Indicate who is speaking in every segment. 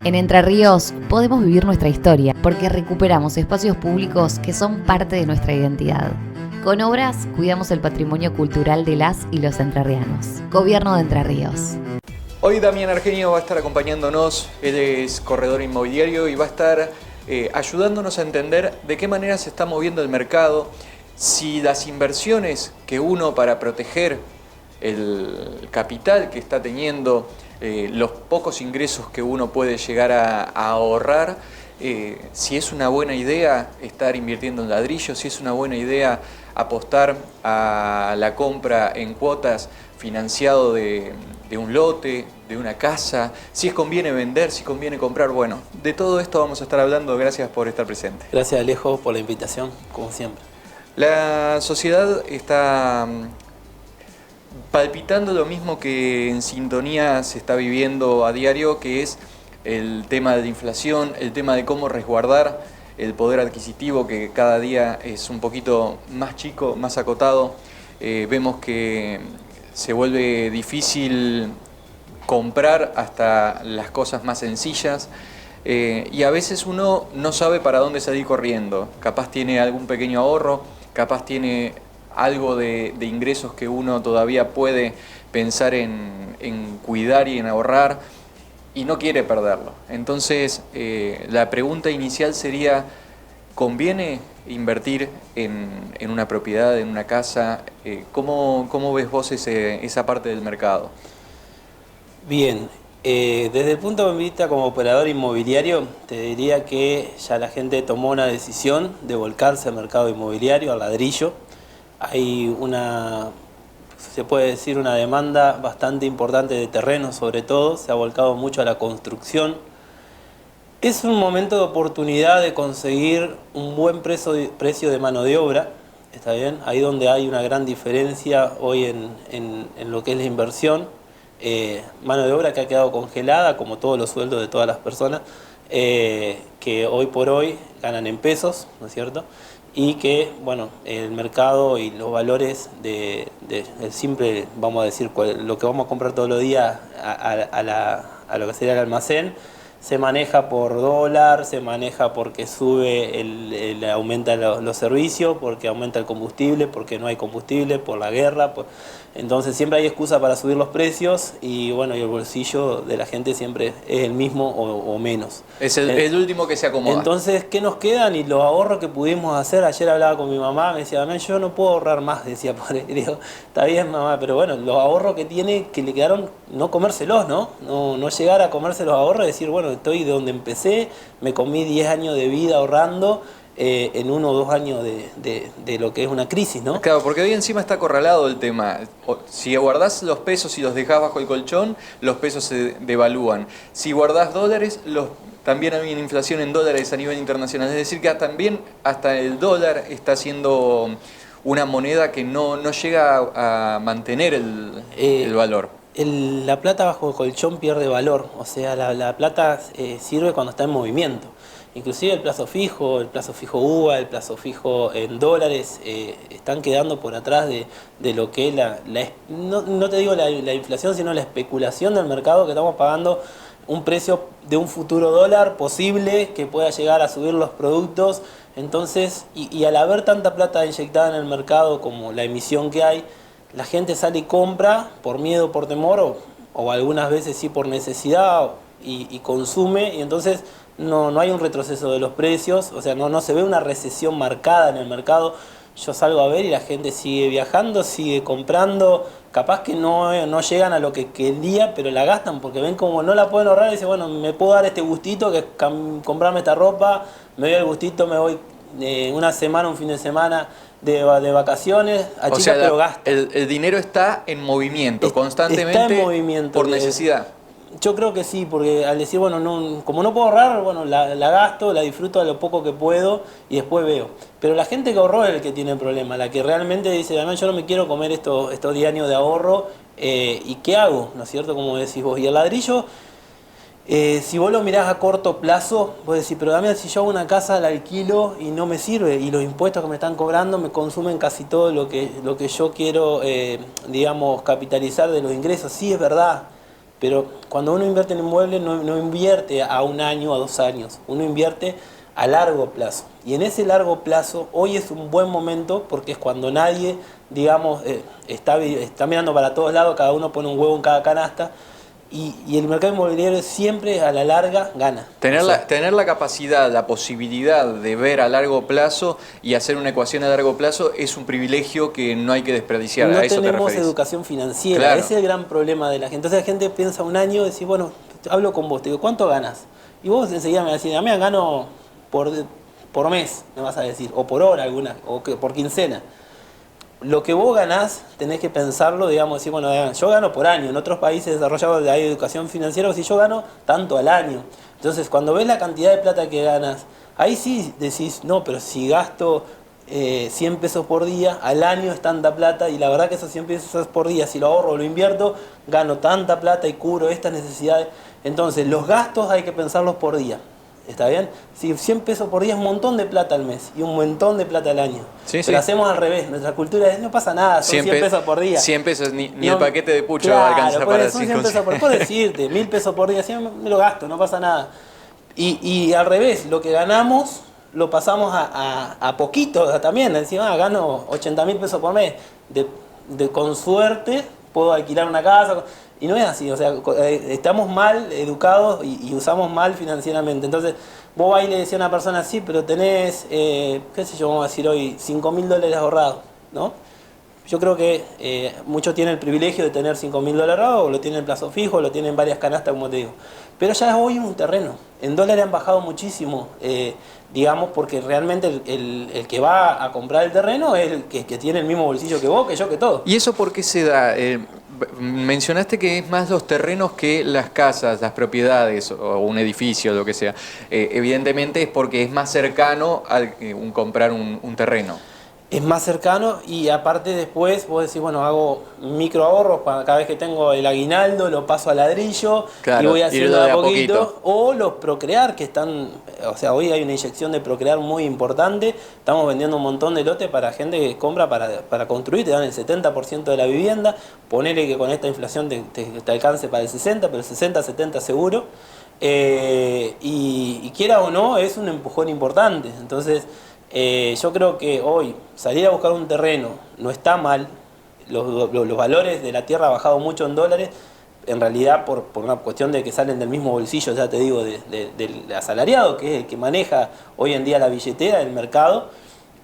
Speaker 1: En Entre Ríos podemos vivir nuestra historia porque recuperamos espacios públicos que son parte de nuestra identidad. Con obras cuidamos el patrimonio cultural de las y los entrerrianos. Gobierno de Entre Ríos.
Speaker 2: Hoy Damián Argenio va a estar acompañándonos, él es corredor inmobiliario y va a estar ayudándonos a entender de qué manera se está moviendo el mercado, si las inversiones que uno para proteger el capital que está teniendo, los pocos ingresos que uno puede llegar a ahorrar, si es una buena idea estar invirtiendo en ladrillos, si es una buena idea apostar a la compra en cuotas financiado de un lote, de una casa, si conviene vender, si conviene comprar. Bueno, de todo esto vamos a estar hablando. Gracias por estar presente.
Speaker 3: Gracias, Alejo, por la invitación, como siempre.
Speaker 2: La sociedad está palpitando lo mismo que en sintonía se está viviendo a diario, que es el tema de la inflación, el tema de cómo resguardar el poder adquisitivo, que cada día es un poquito más chico, más acotado. Vemos que se vuelve difícil comprar hasta las cosas más sencillas, y a veces uno no sabe para dónde salir corriendo. Capaz tiene algún pequeño ahorro, capaz tiene algo de ingresos que uno todavía puede pensar en cuidar y en ahorrar y no quiere perderlo. Entonces la pregunta inicial sería: ¿conviene invertir en una propiedad, en una casa? ¿Cómo ves vos esa parte del mercado?
Speaker 3: Bien, desde el punto de vista como operador inmobiliario, te diría que ya la gente tomó una decisión de volcarse al mercado inmobiliario, al ladrillo. Hay se puede decir, una demanda bastante importante de terreno, sobre todo, se ha volcado mucho a la construcción. Es un momento de oportunidad de conseguir un buen precio de mano de obra, ¿está bien? Ahí donde hay una gran diferencia hoy en lo que es la inversión. Mano de obra que ha quedado congelada, como todos los sueldos de todas las personas, que hoy por hoy ganan en pesos, ¿no es cierto? Y que, bueno, el mercado y los valores del simple, vamos a decir, lo que vamos a comprar todos los días a lo que sería el almacén, se maneja por dólar, se maneja porque aumenta los servicios, porque aumenta el combustible, porque no hay combustible, por la guerra. Entonces siempre hay excusa para subir los precios y bueno, y el bolsillo de la gente siempre es el mismo o menos.
Speaker 2: Es el último que se acomoda.
Speaker 3: Entonces, ¿qué nos quedan? Y los ahorros que pudimos hacer, ayer hablaba con mi mamá, me decía: Damián, yo no puedo ahorrar más, decía, y digo, está bien, mamá, pero bueno, los ahorros que tiene, que le quedaron, no comérselos, ¿no? No llegar a comerse los ahorros y decir, bueno, estoy de donde empecé, me comí 10 años de vida ahorrando, en 1 o 2 años de lo que es una crisis, ¿no?
Speaker 2: Claro, porque hoy encima está acorralado el tema. Si guardás los pesos y los dejás bajo el colchón, los pesos se devalúan. Si guardás dólares, también hay una inflación en dólares a nivel internacional. Es decir, que también hasta el dólar está siendo una moneda que no llega a mantener el valor.
Speaker 3: La plata bajo el colchón pierde valor, o sea, la plata sirve cuando está en movimiento. Inclusive el plazo fijo UVA, el plazo fijo en dólares, están quedando por atrás de lo que es no te digo la inflación, sino la especulación del mercado, que estamos pagando un precio de un futuro dólar posible que pueda llegar a subir los productos. Entonces, y al haber tanta plata inyectada en el mercado como la emisión que hay, la gente sale y compra por miedo, por temor, o algunas veces sí por necesidad, y consume, y entonces no hay un retroceso de los precios, o sea, no se ve una recesión marcada en el mercado. Yo salgo a ver y la gente sigue viajando, sigue comprando, capaz que no llegan a lo que quería, pero la gastan porque ven como no la pueden ahorrar y dicen, bueno, me puedo dar este gustito, que es comprarme esta ropa, me doy el gustito, me voy una semana, un fin de semana de vacaciones,
Speaker 2: O sea,
Speaker 3: pero gasta.
Speaker 2: El dinero está en movimiento, constantemente,
Speaker 3: está en movimiento,
Speaker 2: por necesidad.
Speaker 3: Yo creo que sí, porque al decir, bueno, como no puedo ahorrar, bueno, la gasto, la disfruto a lo poco que puedo y después veo. Pero la gente que ahorró es el que tiene el problema, la que realmente dice, además yo no me quiero comer estos 10 años de ahorro, ¿y qué hago? ¿No es cierto? Como decís vos. Y el ladrillo, si vos lo mirás a corto plazo, vos decís, pero Damián, si yo hago una casa la alquilo y no me sirve, y los impuestos que me están cobrando me consumen casi todo lo que yo quiero, digamos, capitalizar de los ingresos. Sí, es verdad. Pero cuando uno invierte en inmuebles no invierte a 1 año, a 2 años, uno invierte a largo plazo. Y en ese largo plazo, hoy es un buen momento porque es cuando nadie, digamos, está mirando para todos lados, cada uno pone un huevo en cada canasta. Y el mercado inmobiliario siempre a la larga gana.
Speaker 2: Tener la capacidad, la posibilidad de ver a largo plazo y hacer una ecuación a largo plazo es un privilegio que no hay que desperdiciar.
Speaker 3: No
Speaker 2: ¿A eso te
Speaker 3: tenemos
Speaker 2: referís?
Speaker 3: Educación financiera,
Speaker 2: Claro.
Speaker 3: ese es el gran problema de la gente. Entonces la gente piensa 1 año y dice, bueno, hablo con vos, te digo, ¿cuánto ganas? Y vos enseguida me decís, a mí gano por mes, me vas a decir, o por hora alguna, o por quincena. Lo que vos ganás, tenés que pensarlo, digamos, decir, bueno, yo gano por año. En otros países desarrollados hay educación financiera, o si yo gano tanto al año. Entonces, cuando ves la cantidad de plata que ganas, ahí sí decís, no, pero si gasto 100 pesos por día, al año es tanta plata, y la verdad que esos 100 pesos por día, si lo ahorro o lo invierto, gano tanta plata y cubro estas necesidades. Entonces, los gastos hay que pensarlos por día. ¿Está bien? Si 100 pesos por día es un montón de plata al mes y un montón de plata al año.
Speaker 2: Sí,
Speaker 3: pero
Speaker 2: sí.
Speaker 3: hacemos al revés. Nuestra cultura es, no pasa nada, son 100 pesos por día.
Speaker 2: 100 pesos, ni
Speaker 3: No,
Speaker 2: el paquete de pucho
Speaker 3: claro,
Speaker 2: alcanza para
Speaker 3: son 100 pesos por decirte, 1000 pesos por día, 100 me lo gasto, no pasa nada. Y al revés, lo que ganamos lo pasamos a poquito también. Decimos, gano 80.000 pesos por mes. Con suerte puedo alquilar una casa. Y no es así, o sea, estamos mal educados y usamos mal financieramente. Entonces, vos vas y le decís a una persona, sí, pero tenés, qué sé yo, vamos a decir hoy, $5.000 ahorrados, ¿no? Yo creo que muchos tienen el privilegio de tener $5.000 ahorrados, o lo tienen en plazo fijo, o lo tienen en varias canastas, como te digo. Pero ya hoy es un terreno. En dólares han bajado muchísimo, digamos, porque realmente el que va a comprar el terreno es el que tiene el mismo bolsillo que vos, que yo, que todo.
Speaker 2: ¿Y eso por qué se da? Mencionaste que es más los terrenos que las casas, las propiedades o un edificio, lo que sea. Evidentemente es porque es más cercano al comprar un terreno.
Speaker 3: Es más cercano y aparte después vos decís, bueno, hago micro ahorros, cada vez que tengo el aguinaldo lo paso a ladrillo,
Speaker 2: claro,
Speaker 3: y voy haciendo
Speaker 2: de
Speaker 3: a
Speaker 2: a
Speaker 3: poquito. O los Procrear que están, o sea, hoy hay una inyección de Procrear muy importante, estamos vendiendo un montón de lotes para gente que compra para construir, te dan el 70% de la vivienda, ponele que con esta inflación te alcance para el 60%, pero el 60-70% seguro, y quiera o no, es un empujón importante. Entonces, yo creo que hoy salir a buscar un terreno no está mal. Los valores de la tierra han bajado mucho en dólares, en realidad por una cuestión de que salen del mismo bolsillo, ya te digo, del asalariado, que es el que maneja hoy en día la billetera del mercado.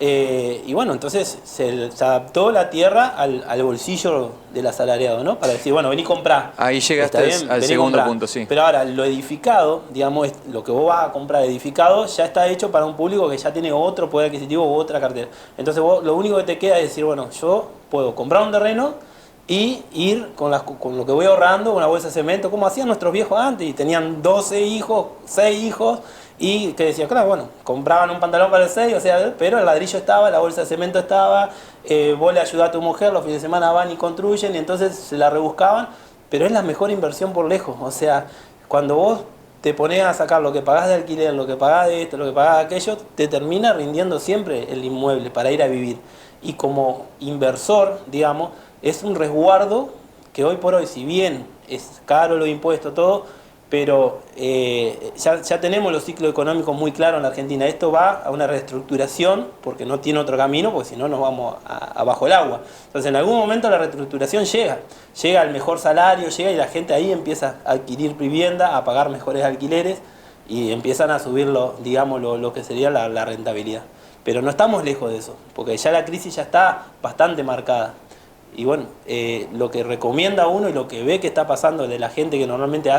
Speaker 3: Y bueno, entonces se adaptó la tierra al bolsillo del asalariado, ¿no? Para decir, bueno, vení comprar.
Speaker 2: Ahí llegaste al segundo punto, sí.
Speaker 3: Pero ahora, lo edificado, digamos, lo que vos vas a comprar edificado, ya está hecho para un público que ya tiene otro poder adquisitivo u otra cartera. Entonces vos lo único que te queda es decir, bueno, yo puedo comprar un terreno y ir con lo que voy ahorrando, una bolsa de cemento, como hacían nuestros viejos antes, y tenían 12 hijos, 6 hijos, y que decía, claro, bueno, compraban un pantalón para el 6, o sea, pero el ladrillo estaba, la bolsa de cemento estaba, vos le ayudás a tu mujer, los fines de semana van y construyen, y entonces se la rebuscaban, pero es la mejor inversión por lejos. O sea, cuando vos te pones a sacar lo que pagás de alquiler, lo que pagás de esto, lo que pagás de aquello, te termina rindiendo siempre el inmueble para ir a vivir. Y como inversor, digamos, es un resguardo que hoy por hoy, si bien es caro los impuestos, todo, pero ya tenemos los ciclos económicos muy claros en la Argentina. Esto va a una reestructuración porque no tiene otro camino, porque si no nos vamos abajo el agua. Entonces en algún momento la reestructuración llega al mejor salario, llega y la gente ahí empieza a adquirir vivienda, a pagar mejores alquileres y empiezan a subir digamos, lo que sería la rentabilidad. Pero no estamos lejos de eso, porque ya la crisis ya está bastante marcada. Y bueno, lo que recomienda uno y lo que ve que está pasando de la gente que normalmente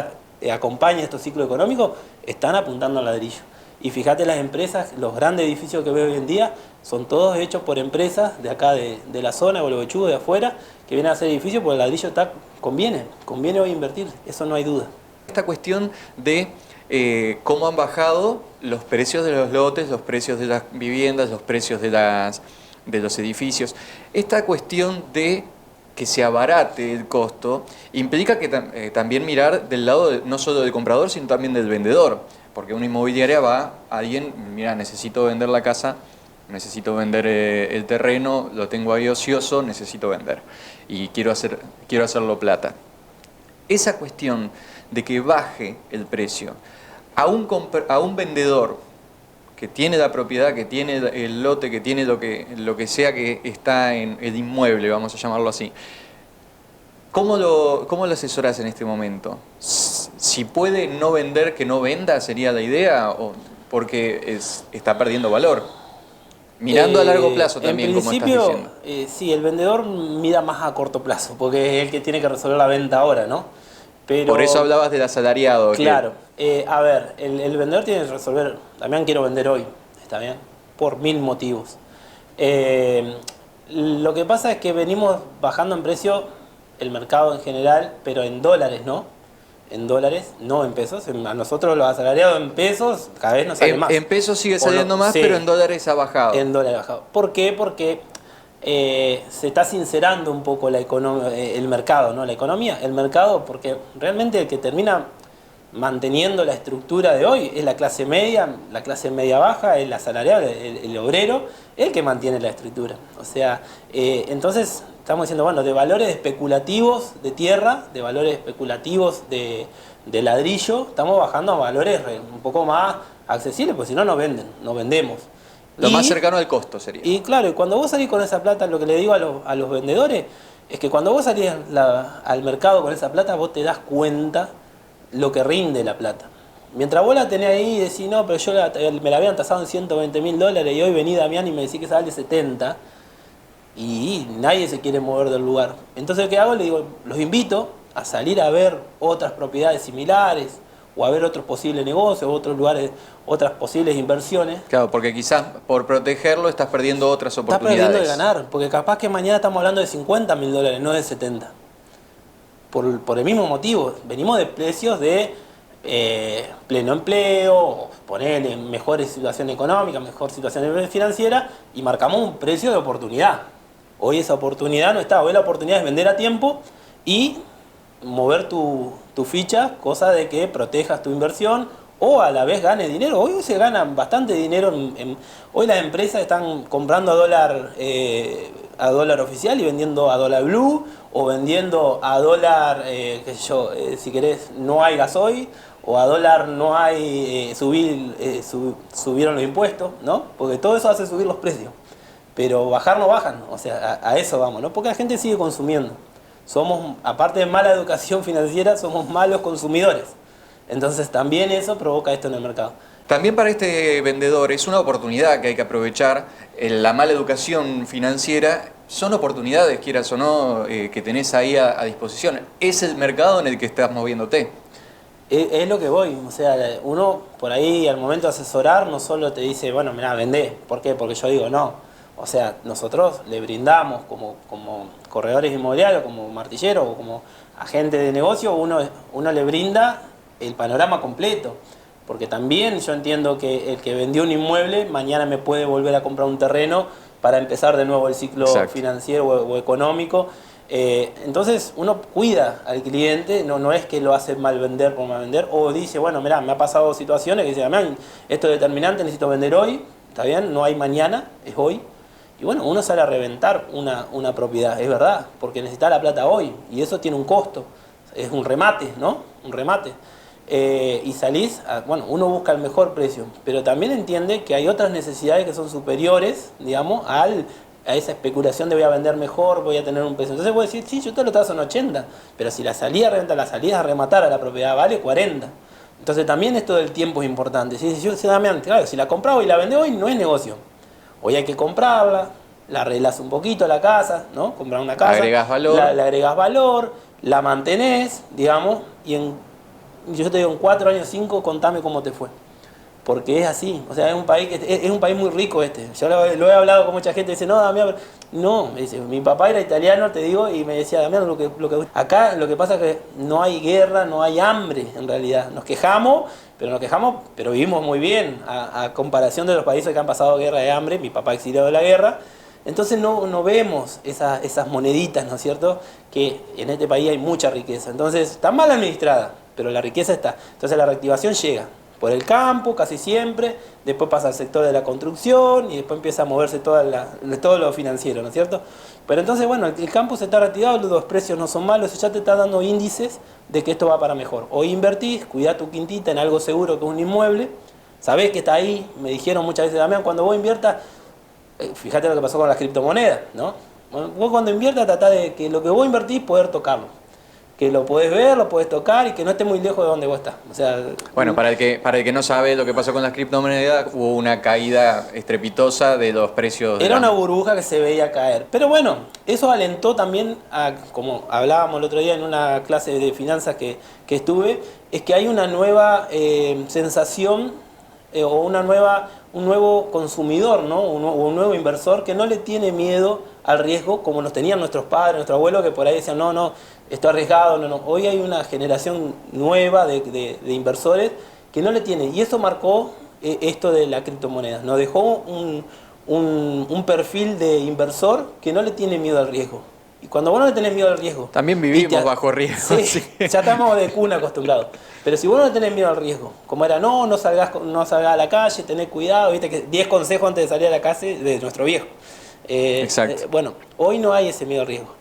Speaker 3: acompaña estos ciclos económicos, están apuntando al ladrillo. Y fíjate las empresas, los grandes edificios que veo hoy en día, son todos hechos por empresas de acá de la zona, de Gualeguaychú, de afuera, que vienen a hacer edificios porque el ladrillo conviene hoy invertir, eso no hay duda.
Speaker 2: Esta cuestión de cómo han bajado los precios de los lotes, los precios de las viviendas, los precios de los edificios, esta cuestión de que se abarate el costo, implica que también mirar del lado no solo del comprador, sino también del vendedor. Porque una inmobiliaria va a alguien, mira, necesito vender la casa, necesito vender el terreno, lo tengo ahí ocioso, necesito vender. Y quiero hacerlo plata. esa cuestión de que baje el precio a un vendedor que tiene la propiedad, que tiene el lote, que tiene lo que sea que está en el inmueble, vamos a llamarlo así, ¿cómo lo asesorás en este momento? Si puede no vender, que no venda, ¿sería la idea? ¿O porque está perdiendo valor? Mirando a largo plazo también, como estás diciendo.
Speaker 3: Sí, el vendedor mira más a corto plazo, porque es el que tiene que resolver la venta ahora, ¿no? Pero,
Speaker 2: por eso hablabas del asalariado.
Speaker 3: Claro. A ver, el vendedor tiene que resolver, también quiero vender hoy, ¿está bien? Por 1000 motivos. Lo que pasa es que venimos bajando en precio el mercado en general, pero en dólares, ¿no? En dólares, no en pesos. A nosotros los asalariados en pesos cada vez nos sale más.
Speaker 2: En pesos sigue saliendo más, sí, pero en dólares ha bajado.
Speaker 3: En dólares ha bajado. ¿Por qué? Porque se está sincerando un poco el mercado, ¿no? La economía, el mercado, porque realmente el que termina manteniendo la estructura de hoy es la clase media baja, el asalariado, el obrero, el que mantiene la estructura. O sea, entonces estamos diciendo, bueno, de valores especulativos de tierra, de valores especulativos de ladrillo, estamos bajando a valores un poco más accesibles, porque si no, no vendemos.
Speaker 2: Lo más cercano al costo sería.
Speaker 3: Y claro, y cuando vos salís con esa plata, lo que le digo a los vendedores, es que cuando vos salís al mercado con esa plata, vos te das cuenta lo que rinde la plata. Mientras vos la tenés ahí y decís, no, pero yo me la habían tasado en $120.000 y hoy vení Damián y me decís que sale 70, y nadie se quiere mover del lugar. Entonces, ¿qué hago? Le digo, los invito a salir a ver otras propiedades similares, o a ver otros posibles negocios, otros lugares, otras posibles inversiones.
Speaker 2: Claro, porque quizás por protegerlo estás perdiendo otras oportunidades.
Speaker 3: Estás perdiendo de ganar, porque capaz que mañana estamos hablando de $50.000, no de 70. Por el mismo motivo, venimos de precios de pleno empleo, ponerle mejor situación económica, mejor situación financiera, y marcamos un precio de oportunidad. Hoy esa oportunidad no está, hoy la oportunidad es vender a tiempo y mover tu ficha, cosa de que protejas tu inversión o a la vez gane dinero. Hoy se gana bastante dinero. Hoy las empresas están comprando a dólar oficial y vendiendo a dólar blue, o vendiendo a dólar, qué sé yo, si querés, no hay gasoil, o a dólar no hay, subieron los impuestos, ¿no? Porque todo eso hace subir los precios. Pero bajar no bajan, o sea, a eso vamos, ¿no? Porque la gente sigue consumiendo. Somos, aparte de mala educación financiera, somos malos consumidores. Entonces también eso provoca esto en el mercado.
Speaker 2: También para este vendedor es una oportunidad que hay que aprovechar. La mala educación financiera son oportunidades, quieras o no, que tenés ahí a disposición. Es el mercado en el que estás moviéndote.
Speaker 3: Es lo que voy, o sea, uno por ahí al momento de asesorar no solo te dice, bueno, mirá, vendé. ¿Por qué? Porque yo digo no. O sea, nosotros le brindamos como corredores inmobiliarios, como martilleros o como agente de negocio, uno le brinda el panorama completo. Porque también yo entiendo que el que vendió un inmueble mañana me puede volver a comprar un terreno para empezar de nuevo el ciclo financiero o económico. Entonces uno cuida al cliente, no es que lo hace mal vender por mal vender, o dice, bueno, mirá, me ha pasado situaciones que dice, esto es determinante, necesito vender hoy, está bien, no hay mañana, es hoy. Y bueno, uno sale a reventar una propiedad, es verdad, porque necesita la plata hoy, y eso tiene un costo, es un remate, ¿no? Un remate. Y salís, bueno, uno busca el mejor precio, pero también entiende que hay otras necesidades que son superiores, digamos, a esa especulación de voy a vender mejor, voy a tener un precio. Entonces vos decís, sí, yo te lo taso en 80, pero si la salida a renta, la salida a rematar a la propiedad vale 40. Entonces también esto del tiempo es importante. Si yo claro, si la compraba y la vende hoy, no es negocio. Hoy hay que comprarla, la arreglas un poquito la casa, ¿no? Comprar una casa,
Speaker 2: agregás valor.
Speaker 3: Le agregás valor, la mantenés, digamos, y yo te digo, en 4 años, 5, contame cómo te fue. Porque es así, o sea, es un país muy rico este. Yo lo he hablado con mucha gente, dice, no, Damián, no, me dice, mi papá era italiano, te digo, y me decía, Damián, acá lo que pasa es que no hay guerra, no hay hambre, en realidad. Nos quejamos, pero vivimos muy bien, a comparación de los países que han pasado guerra de hambre, mi papá exiliado de la guerra. Entonces no vemos esas moneditas, ¿no es cierto?, que en este país hay mucha riqueza. Entonces, está mal administrada, pero la riqueza está. Entonces la reactivación llega. por el campo, casi siempre, después pasa al sector de la construcción y después empieza a moverse todo lo financiero, ¿no es cierto? Pero entonces, bueno, el campo se está retirado, los precios no son malos, ya te está dando índices de que esto va para mejor. Hoy invertís, cuidá tu quintita en algo seguro que es un inmueble, sabés que está ahí, me dijeron muchas veces, Damián, cuando vos inviertas, fíjate lo que pasó con las criptomonedas, ¿no? Bueno, vos cuando inviertas tratá de que lo que vos invertís poder tocarlo, que lo podés ver, lo podés tocar y que no esté muy lejos de donde vos estás. O sea,
Speaker 2: bueno, para el que no sabe lo que pasó con las criptomonedas, hubo una caída estrepitosa de los precios.
Speaker 3: Era una burbuja que se veía caer. Pero bueno, eso alentó también a, como hablábamos el otro día en una clase de finanzas que estuve, es que hay una nueva sensación o un nuevo consumidor, ¿no? Un nuevo inversor que no le tiene miedo al riesgo como nos tenían nuestros padres, nuestros abuelos, que por ahí decían, no, esto es arriesgado, no. Hoy hay una generación nueva de inversores que no le tiene, y eso marcó esto de la criptomoneda. Nos dejó un perfil de inversor que no le tiene miedo al riesgo. Y cuando vos no le tenés miedo al riesgo...
Speaker 2: También vivimos bajo riesgo.
Speaker 3: Sí, sí. Ya estamos de cuna acostumbrados. Pero si vos no le tenés miedo al riesgo, como era, no salgas a la calle, tenés cuidado, viste que 10 consejos antes de salir a la calle de nuestro viejo.
Speaker 2: Exacto.
Speaker 3: Bueno, hoy no hay ese miedo al riesgo.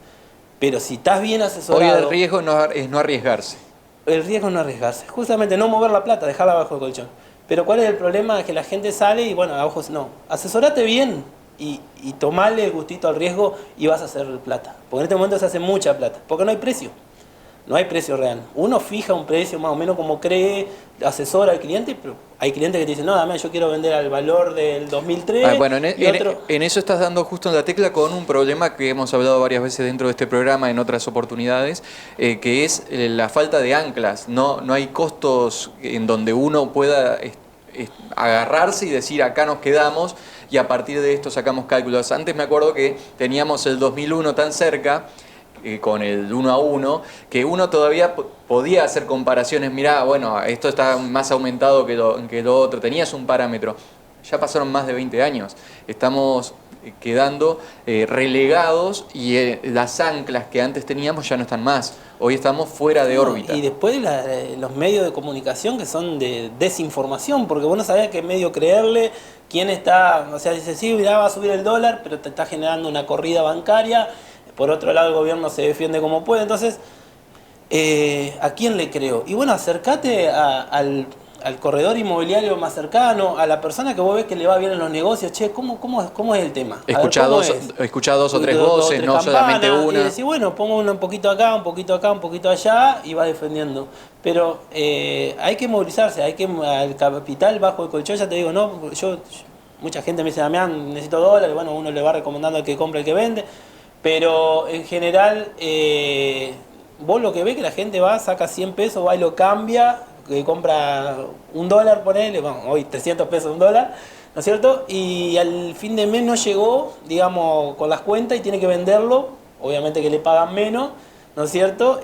Speaker 3: Pero si estás bien asesorado...
Speaker 2: Hoy el riesgo es no arriesgarse.
Speaker 3: El riesgo es no arriesgarse. Justamente no mover la plata, dejarla bajo el colchón. Pero ¿cuál es el problema? Es que la gente sale y, bueno, a ojos no. Asesorate bien y tomale el gustito al riesgo y vas a hacer plata. Porque en este momento se hace mucha plata. Porque no hay precio. No hay precio real. Uno fija un precio más o menos como cree, asesora al cliente, pero hay clientes que te dicen, no, dame, yo quiero vender al valor del 2003.
Speaker 2: Bueno, en eso estás dando justo en la tecla con un problema que hemos hablado varias veces dentro de este programa, en otras oportunidades, que es la falta de anclas. No hay costos en donde uno pueda agarrarse y decir, acá nos quedamos, y a partir de esto sacamos cálculos. Antes me acuerdo que teníamos el 2001 tan cerca, con el 1 a 1, que uno todavía podía hacer comparaciones. Mirá, bueno, esto está más aumentado que lo otro, tenías un parámetro. Ya pasaron más de 20 años, estamos quedando relegados y las anclas que antes teníamos ya no están más. Hoy estamos fuera de órbita.
Speaker 3: Y después los medios de comunicación que son de desinformación, porque vos no sabés a qué medio creerle, quién está, o sea, dice, sí, mirá, va a subir el dólar, pero te está generando una corrida bancaria. Por otro lado, el gobierno se defiende como puede. Entonces, ¿a quién le creo? Y bueno, acércate al corredor inmobiliario más cercano, a la persona que vos ves que le va bien en los negocios. Che, ¿cómo es el tema?
Speaker 2: Escuchá dos o tres voces, no solamente una.
Speaker 3: Y decís, bueno, pongo un poquito acá, un poquito acá, un poquito allá, y vas defendiendo. Pero hay que movilizarse, al capital bajo el colchón, ya te digo, no, mucha gente me dice, Damián, necesito dólares. Bueno, uno le va recomendando al que compra, el que vende. Pero en general, vos lo que ves que la gente va, saca 100 pesos, va y lo cambia, que compra $1, ponele, bueno, hoy 300 pesos $1, ¿no es cierto? Y al fin de mes no llegó, digamos, con las cuentas y tiene que venderlo, obviamente que le pagan menos, ¿no es cierto?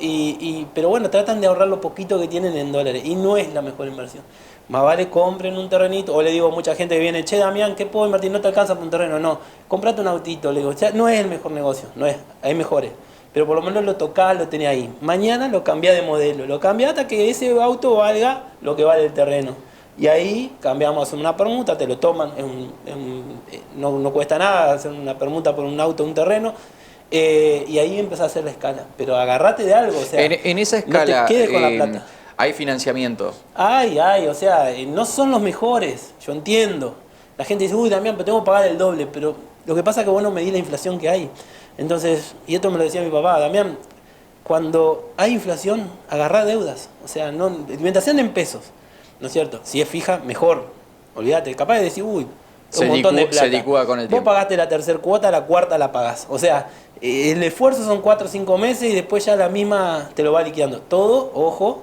Speaker 3: Pero bueno, tratan de ahorrar lo poquito que tienen en dólares y no es la mejor inversión. Más vale compren un terrenito, o le digo a mucha gente que viene, che, Damián, ¿qué puedo invertir? No te alcanza por un terreno, no, comprate un autito, le digo, o sea, no es el mejor negocio, no es, hay mejores, pero por lo menos lo tocás, lo tenés ahí, mañana lo cambiás de modelo, lo cambiás hasta que ese auto valga lo que vale el terreno, y ahí cambiamos a una permuta, te lo toman, no cuesta nada hacer una permuta por un auto, un terreno, y ahí empezás a hacer la escala, pero agarrate de algo, o sea,
Speaker 2: en esa escala,
Speaker 3: no te quedes con la plata.
Speaker 2: Hay financiamiento.
Speaker 3: O sea, no son los mejores, yo entiendo. La gente dice, uy, Damián, pero tengo que pagar el doble, pero lo que pasa es que vos no medís la inflación que hay. Entonces, y esto me lo decía mi papá, Damián, cuando hay inflación, agarrá deudas. O sea, mientras sean en pesos, ¿no es cierto? Si es fija, mejor. Olvídate, capaz de decir, uy, un montón de plata.
Speaker 2: Se licúa con el tiempo.
Speaker 3: Vos pagaste la tercera cuota, la cuarta la pagás. O sea, el esfuerzo son 4 o 5 meses y después ya la misma te lo va liquidando. Todo, ojo,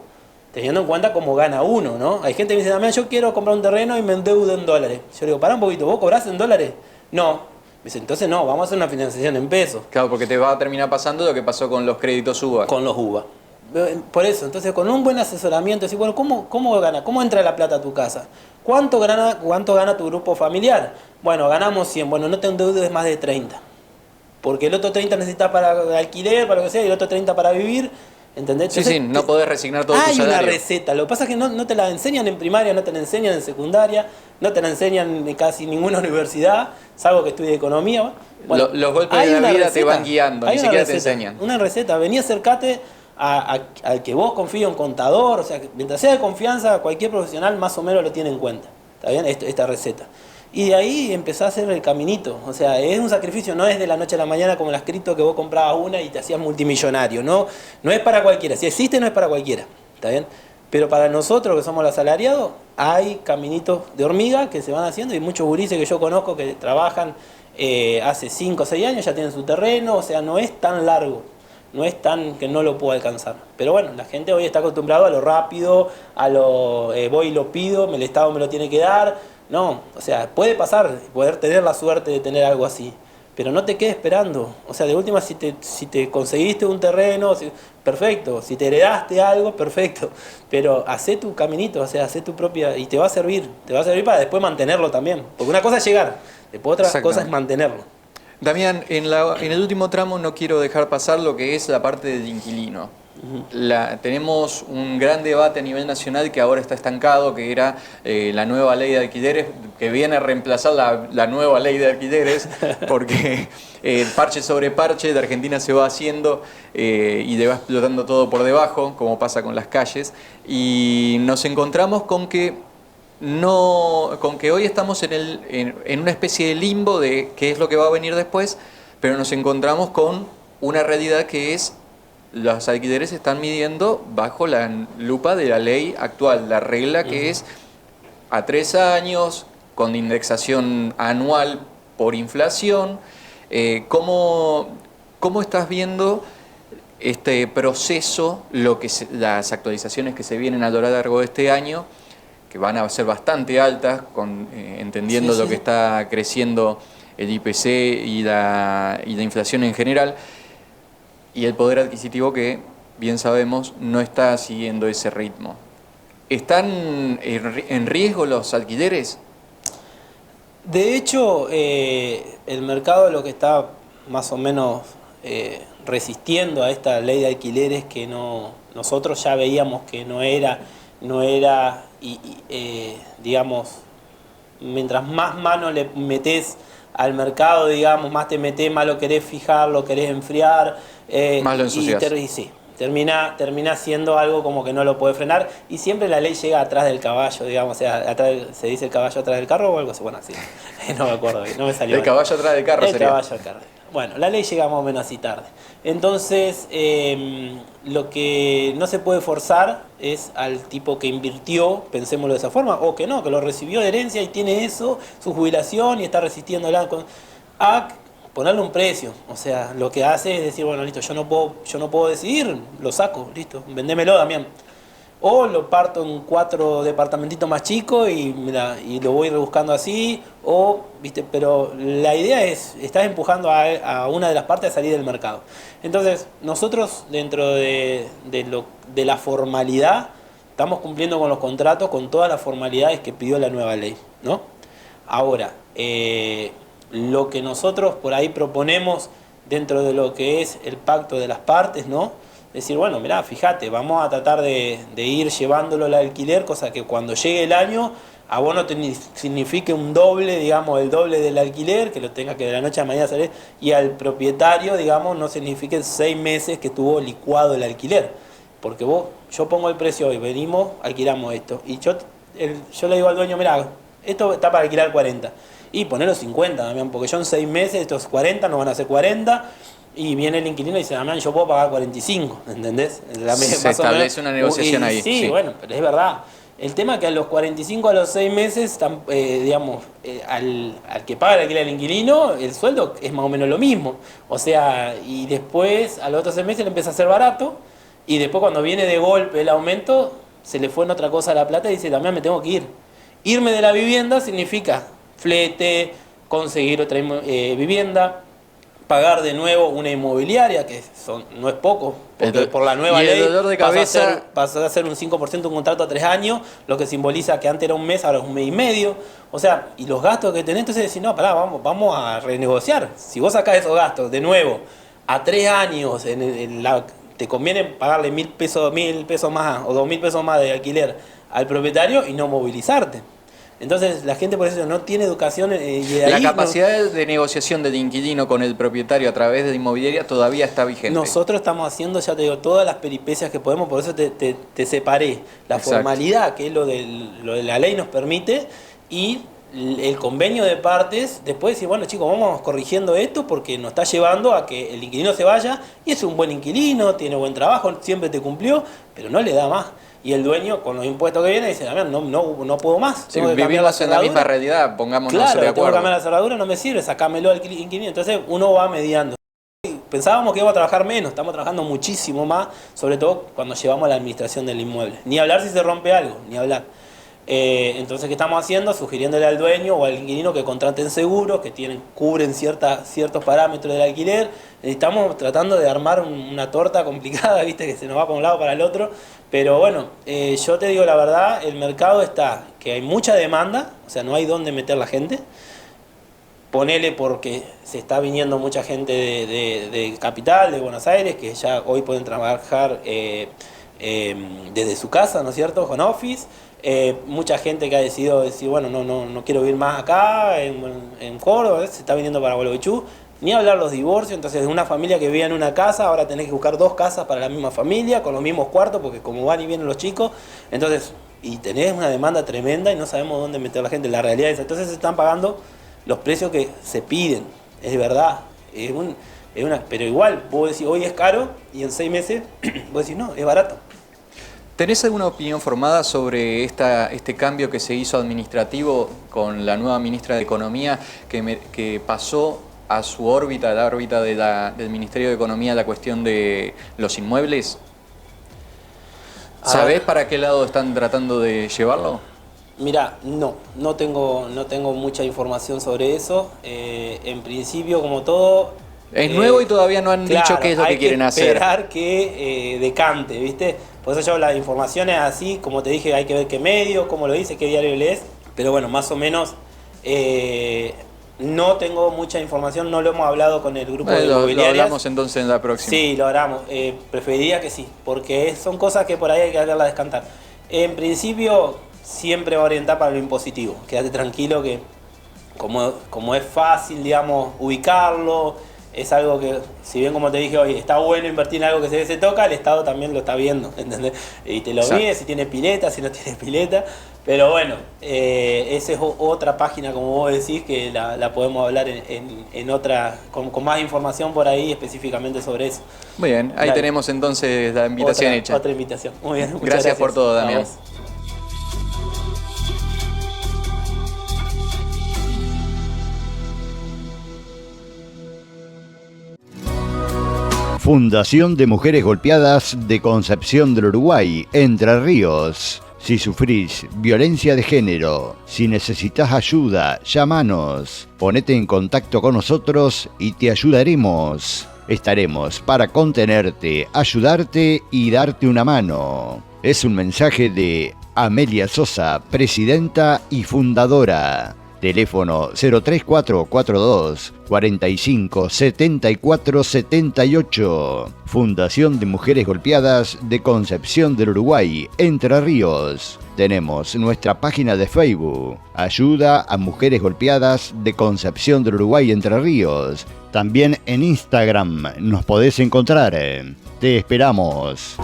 Speaker 3: teniendo en cuenta cómo gana uno, ¿no? Hay gente que me dice, Damián, yo quiero comprar un terreno y me endeudo en dólares. Yo le digo, pará un poquito, ¿vos cobrás en dólares? No. Me dice, entonces no, vamos a hacer una financiación en pesos.
Speaker 2: Claro, porque te va a terminar pasando lo que pasó con los créditos UVA.
Speaker 3: Con los UVA. Por eso, entonces con un buen asesoramiento, decir, bueno, ¿cómo gana? ¿Cómo entra la plata a tu casa? ¿Cuánto gana tu grupo familiar? Bueno, ganamos 100, bueno, no te endeudes más de 30. Porque el otro 30 necesita para alquiler, para lo que sea, y el otro 30 para vivir. ¿Entendés?
Speaker 2: Sí,
Speaker 3: Entonces,
Speaker 2: sí, no podés resignar todo tu
Speaker 3: hay una
Speaker 2: salario.
Speaker 3: receta. Lo que pasa es que no te la enseñan en primaria, no te la enseñan en secundaria, no te la enseñan en casi ninguna universidad, salvo que estudie economía. Bueno,
Speaker 2: Los golpes
Speaker 3: hay
Speaker 2: de la
Speaker 3: una
Speaker 2: vida te
Speaker 3: receta,
Speaker 2: van guiando,
Speaker 3: hay
Speaker 2: ni
Speaker 3: una
Speaker 2: siquiera te
Speaker 3: receta,
Speaker 2: enseñan.
Speaker 3: Una receta, vení acercate al que vos confíes, un contador, o sea, mientras sea de confianza, cualquier profesional más o menos lo tiene en cuenta. ¿Está bien? Esta receta. Y de ahí empezó a hacer el caminito. O sea, es un sacrificio, no es de la noche a la mañana como las cripto que vos comprabas una y te hacías multimillonario. No, no es para cualquiera. Si existe, no es para cualquiera. ¿Está bien? Pero para nosotros que somos los asalariados, hay caminitos de hormiga que se van haciendo y muchos gurises que yo conozco que trabajan hace 5 o 6 años, ya tienen su terreno. O sea, no es tan largo. No es tan que no lo puedo alcanzar. Pero bueno, la gente hoy está acostumbrada a lo rápido, a lo voy y lo pido, el Estado me lo tiene que dar. No, o sea, puede pasar, poder tener la suerte de tener algo así, pero no te quedes esperando. O sea, de última, si te conseguiste un terreno, perfecto. Si te heredaste algo, perfecto. Pero hacé tu caminito, o sea, hacé tu propia, y te va a servir para después mantenerlo también. Porque una cosa es llegar, después otra cosa es mantenerlo.
Speaker 2: Damián, en el último tramo no quiero dejar pasar lo que es la parte del inquilino. Tenemos un gran debate a nivel nacional que ahora está estancado, que era la nueva ley de alquileres, que viene a reemplazar la nueva ley de alquileres, porque parche sobre parche de Argentina se va haciendo y le va explotando todo por debajo, como pasa con las calles, y nos encontramos con que hoy estamos en una especie de limbo de qué es lo que va a venir después, pero nos encontramos con una realidad que es: los alquileres se están midiendo bajo la lupa de la ley actual, la regla que es a 3 años, con indexación anual por inflación. ¿Cómo estás viendo este proceso, las actualizaciones que se vienen a lo largo de este año, que van a ser bastante altas, entendiendo lo que está creciendo el IPC y la inflación en general, y el poder adquisitivo que, bien sabemos, no está siguiendo ese ritmo? ¿Están en riesgo los alquileres?
Speaker 3: De hecho, el mercado lo que está más o menos resistiendo a esta ley de alquileres que nosotros ya veíamos que no era digamos, mientras más mano le metés al mercado, digamos, más te metés, más lo querés fijar, lo querés enfriar.
Speaker 2: Más lo ensuciás.
Speaker 3: Sí, termina siendo algo como que no lo puede frenar, y siempre la ley llega atrás del caballo, digamos, o sea, ¿se dice el caballo atrás del carro o algo así? Bueno, así, no me acuerdo, no me salió.
Speaker 2: El caballo atrás del carro sería.
Speaker 3: El caballo atrás. Bueno, la ley llega más o menos así tarde. Entonces, lo que no se puede forzar es al tipo que invirtió, pensémoslo de esa forma, o que no, que lo recibió de herencia y tiene eso, su jubilación, y está resistiéndola a ponerle un precio. O sea, lo que hace es decir, bueno, listo, yo no puedo decidir, lo saco, listo, vendémelo, Damián. O lo parto en 4 departamentitos más chicos y lo voy rebuscando así, ¿viste? Pero la idea es, estás empujando a una de las partes a salir del mercado. Entonces, nosotros dentro de la formalidad, estamos cumpliendo con los contratos, con todas las formalidades que pidió la nueva ley, ¿no? Ahora, lo que nosotros por ahí proponemos dentro de lo que es el pacto de las partes, ¿no? Decir, bueno, mirá, fíjate, vamos a tratar de ir llevándolo al alquiler, cosa que cuando llegue el año a vos no te signifique un doble, digamos, el doble del alquiler, que lo tengas que de la noche a la mañana salir, y al propietario, digamos, no signifique 6 meses que estuvo licuado el alquiler. Porque yo pongo el precio hoy, venimos, alquilamos esto, y yo le digo al dueño, mirá, esto está para alquilar 40, y ponelo 50 también, porque yo en 6 meses estos 40 no van a ser 40, y viene el inquilino y dice, Damián, yo puedo pagar 45, ¿entendés?
Speaker 2: Se establece una negociación ahí.
Speaker 3: Sí, bueno, pero es verdad. El tema es que a los 45, a los 6 meses, digamos, al que paga el alquiler del inquilino, el sueldo es más o menos lo mismo. O sea, y después, a los otros 6 meses le empieza a ser barato, y después cuando viene de golpe el aumento, se le fue en otra cosa la plata y dice, Damián, me tengo que ir. Irme de la vivienda significa flete, conseguir otra vivienda, pagar de nuevo una inmobiliaria, que no es poco, porque por la nueva ley vas a hacer un 5% un contrato a 3 años, lo que simboliza que antes era un mes, ahora es un mes y medio. O sea, y los gastos que tenés, entonces decís, no, pará, vamos a renegociar. Si vos sacás esos gastos de nuevo a 3 años te conviene pagarle 1.000 pesos más o 2.000 pesos más de alquiler al propietario y no movilizarte. Entonces la gente por eso no tiene educación y de
Speaker 2: La
Speaker 3: ahí
Speaker 2: capacidad de negociación del inquilino con el propietario a través de la inmobiliaria todavía está vigente.
Speaker 3: nosotros estamos haciendo, ya te digo, todas las peripecias que podemos, por eso te separé. La
Speaker 2: Exacto.
Speaker 3: formalidad, que es lo de la ley nos permite, y el convenio de partes, después decir, bueno chicos, vamos corrigiendo esto porque nos está llevando a que el inquilino se vaya, y es un buen inquilino, tiene buen trabajo, siempre te cumplió, pero no le da más. Y el dueño, con los impuestos que viene, dice, no puedo más.
Speaker 2: Sí,
Speaker 3: tengo que cambiar
Speaker 2: vivimos en la
Speaker 3: cerradura.
Speaker 2: misma realidad, pongámonos
Speaker 3: Claro,
Speaker 2: de
Speaker 3: tengo que
Speaker 2: acuerdo.
Speaker 3: cambiar la cerradura, no me sirve, sacámelo al inquilino. Entonces uno va mediando. Pensábamos que íbamos a trabajar menos, estamos trabajando muchísimo más, sobre todo cuando llevamos a la administración del inmueble. Ni hablar si se rompe algo, ni hablar. Entonces, ¿qué estamos haciendo? Sugiriéndole al dueño o al inquilino que contraten seguros, que cubren ciertos parámetros del alquiler. Estamos tratando de armar una torta complicada, ¿viste? Que se nos va para un lado para el otro. Pero bueno, yo te digo la verdad, el mercado está, que hay mucha demanda, o sea, no hay dónde meter la gente. Ponele porque se está viniendo mucha gente de Capital, de Buenos Aires, que ya hoy pueden trabajar desde su casa, ¿no es cierto? Home office. Mucha gente que ha decidido decir, bueno, no quiero vivir más acá, en Córdoba, se está viniendo para Gualeguaychú. Ni hablar los divorcios, entonces de una familia que vivía en una casa, ahora tenés que buscar 2 casas para la misma familia, con los mismos cuartos, porque como van y vienen los chicos, entonces, y tenés una demanda tremenda y no sabemos dónde meter a la gente, la realidad es, entonces se están pagando los precios que se piden, es verdad, pero igual, vos decís, hoy es caro, y en 6 meses, vos decís, no, es barato.
Speaker 2: ¿Tenés alguna opinión formada sobre este cambio que se hizo administrativo con la nueva ministra de Economía que pasó a su órbita, a la órbita del Ministerio de Economía, la cuestión de los inmuebles? ¿Sabés para qué lado están tratando de llevarlo?
Speaker 3: Mirá, no tengo mucha información sobre eso. En principio, como todo...
Speaker 2: Es nuevo y todavía no han dicho qué es lo que quieren hacer.
Speaker 3: Hay que esperar que decante, ¿viste? Por eso yo la información es así, como te dije, hay que ver qué medio, cómo lo dice, qué diario lees. Pero bueno, más o menos no tengo mucha información, no lo hemos hablado con el grupo de inmobiliarias.
Speaker 2: Lo hablamos entonces en la próxima.
Speaker 3: Sí, lo hablamos. Preferiría que sí, porque son cosas que por ahí hay que hacerlas descantar. En principio, siempre va a orientar para lo impositivo. Quédate tranquilo que como es fácil, digamos, ubicarlo, es algo que, si bien como te dije hoy, está bueno invertir en algo que se toca, el Estado también lo está viendo, ¿entendés? Y te lo mide, si tiene pileta, si no tiene pileta. Pero bueno, esa es otra página, como vos decís, que la podemos hablar en otra, con más información por ahí específicamente sobre eso.
Speaker 2: Muy bien, ahí
Speaker 3: Dale.
Speaker 2: tenemos entonces la invitación hecha.
Speaker 3: Otra invitación. Muy bien, muchas
Speaker 2: Gracias por todo,
Speaker 3: A
Speaker 2: Damián.
Speaker 3: vos.
Speaker 4: Fundación de Mujeres Golpeadas de Concepción del Uruguay, Entre Ríos. Si sufrís violencia de género, si necesitas ayuda, llámanos. Ponete en contacto con nosotros y te ayudaremos. Estaremos para contenerte, ayudarte y darte una mano. Es un mensaje de Amelia Sosa, presidenta y fundadora. Teléfono 03442 45 74 78. Fundación de Mujeres Golpeadas de Concepción del Uruguay, Entre Ríos. Tenemos nuestra página de Facebook, Ayuda a Mujeres Golpeadas de Concepción del Uruguay, Entre Ríos. También en Instagram nos podés encontrar. Te esperamos.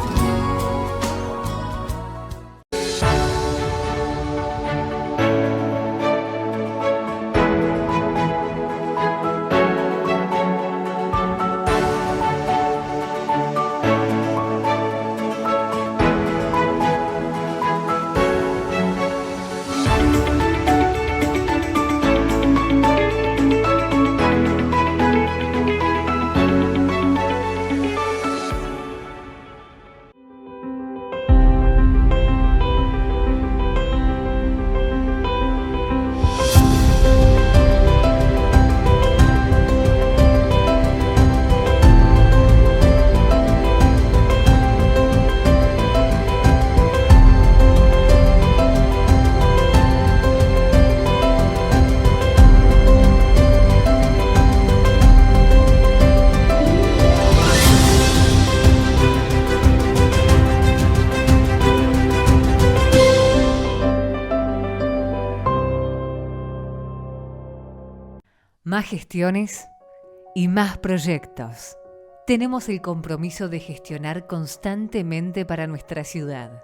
Speaker 5: más gestiones y más proyectos. Tenemos el compromiso de gestionar constantemente para nuestra ciudad.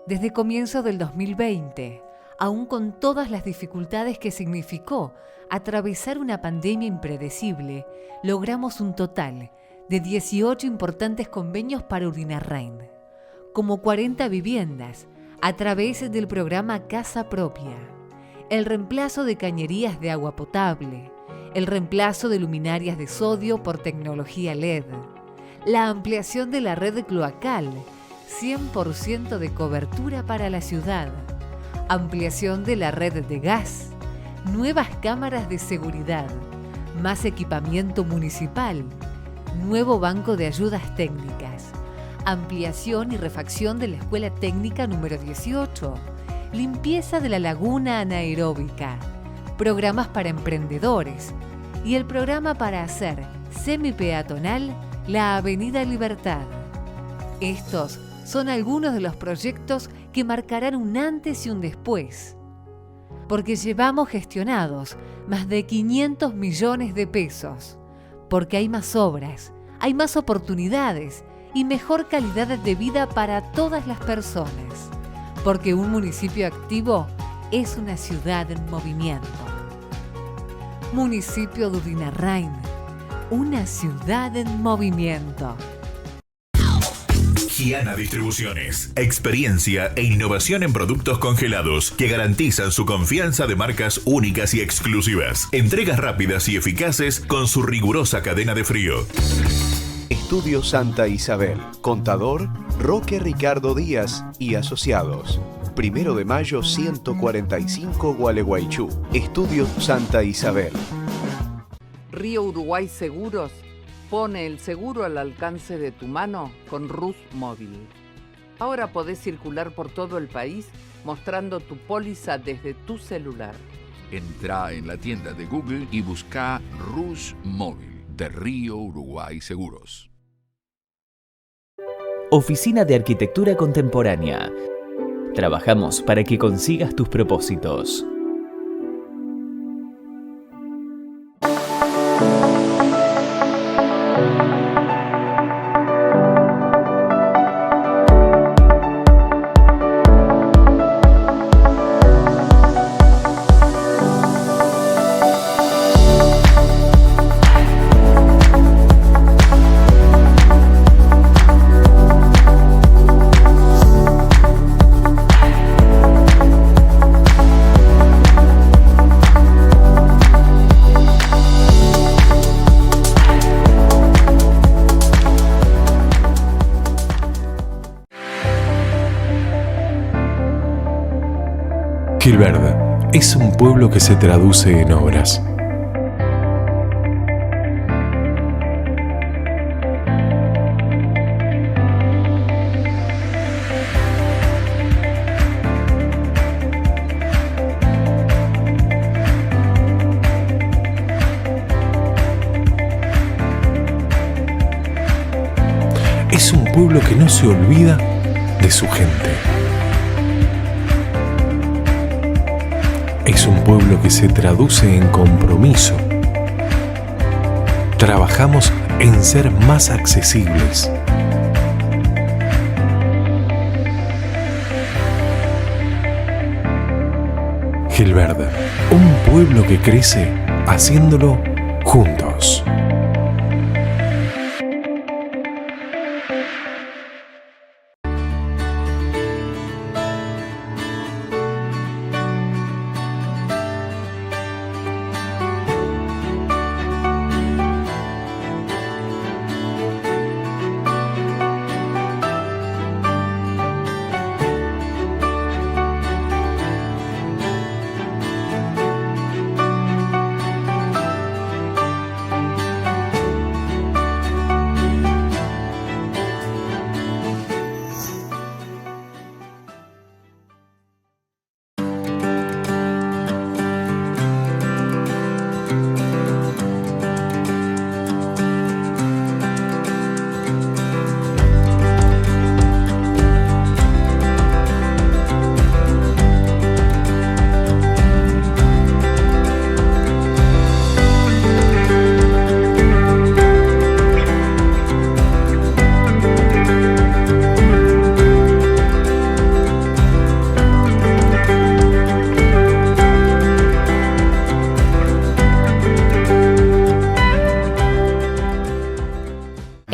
Speaker 5: Desde comienzo del 2020, aún con todas las dificultades que significó atravesar una pandemia impredecible, logramos un total de 18 importantes convenios para Urdinarrain, como 40 viviendas a través del programa Casa Propia, el reemplazo de cañerías de agua potable, el reemplazo de luminarias de sodio por tecnología LED, la ampliación de la red cloacal, 100% de cobertura para la ciudad, ampliación de la red de gas, nuevas cámaras de seguridad, más equipamiento municipal, nuevo banco de ayudas técnicas, ampliación y refacción de la Escuela Técnica número 18, limpieza de la laguna anaeróbica, programas para emprendedores y el programa para hacer semipeatonal la Avenida Libertad. Estos son algunos de los proyectos que marcarán un antes y un después, porque llevamos gestionados más de 500 millones de pesos, porque hay más obras, hay más oportunidades y mejor calidad de vida para todas las personas, porque un municipio activo es una ciudad en movimiento. Municipio de Urdinarrain, una ciudad en movimiento.
Speaker 6: Giana Distribuciones. Experiencia e innovación en productos congelados que garantizan su confianza de marcas únicas y exclusivas. Entregas rápidas y eficaces con su rigurosa cadena de frío.
Speaker 7: Estudio Santa Isabel. Contador Roque Ricardo Díaz y Asociados. 1 de mayo 145 Gualeguaychú. Estudio Santa Isabel.
Speaker 8: Río Uruguay Seguros pone el seguro al alcance de tu mano con Rus Móvil. Ahora podés circular por todo el país mostrando tu póliza desde tu celular.
Speaker 9: Entrá en la tienda de Google y busca Rus Móvil de Río Uruguay Seguros.
Speaker 10: Oficina de Arquitectura Contemporánea. Trabajamos para que consigas tus propósitos.
Speaker 11: Gilverde es un pueblo que se traduce en obras. Es un pueblo que no se olvida de su gente. Es un pueblo que se traduce en compromiso. Trabajamos en ser más accesibles. Gilverde, un pueblo que crece haciéndolo juntos.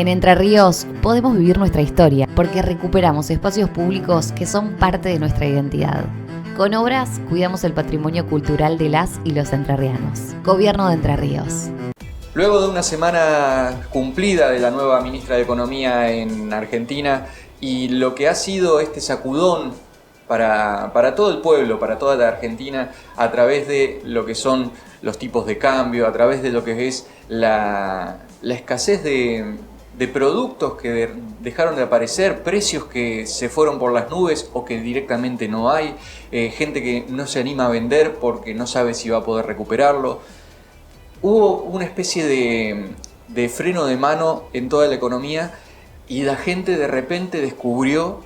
Speaker 1: En Entre Ríos podemos vivir nuestra historia porque recuperamos espacios públicos que son parte de nuestra identidad. Con obras cuidamos el patrimonio cultural de las y los entrerrianos. Gobierno de Entre Ríos.
Speaker 2: Luego de una semana cumplida de la nueva ministra de Economía en Argentina y lo que ha sido este sacudón para todo el pueblo, para toda la Argentina, a través de lo que son los tipos de cambio, a través de lo que es la escasez de productos que dejaron de aparecer, precios que se fueron por las nubes o que directamente no hay, gente que no se anima a vender porque no sabe si va a poder recuperarlo. Hubo una especie de freno de mano en toda la economía y la gente de repente descubrió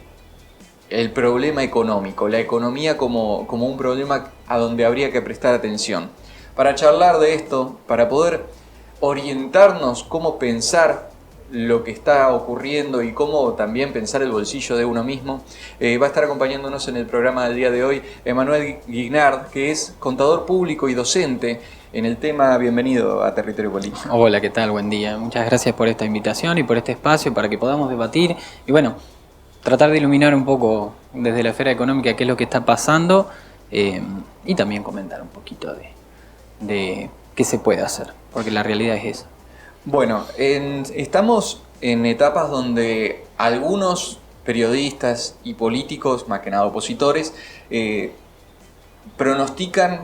Speaker 2: el problema económico, la economía como un problema a donde habría que prestar atención. Para charlar de esto, para poder orientarnos cómo pensar lo que está ocurriendo y cómo también pensar el bolsillo de uno mismo, va a estar acompañándonos en el programa del día de hoy Emanuel Guignard, que es contador público y docente en el tema. Bienvenido a Territorio Político.
Speaker 12: Hola, ¿qué tal? Buen día. Muchas gracias por esta invitación y por este espacio para que podamos debatir y bueno, tratar de iluminar un poco desde la esfera económica qué es lo que está pasando y también comentar un poquito de qué se puede hacer, porque la realidad es esa.
Speaker 2: Bueno, estamos en etapas donde algunos periodistas y políticos, más que nada opositores, pronostican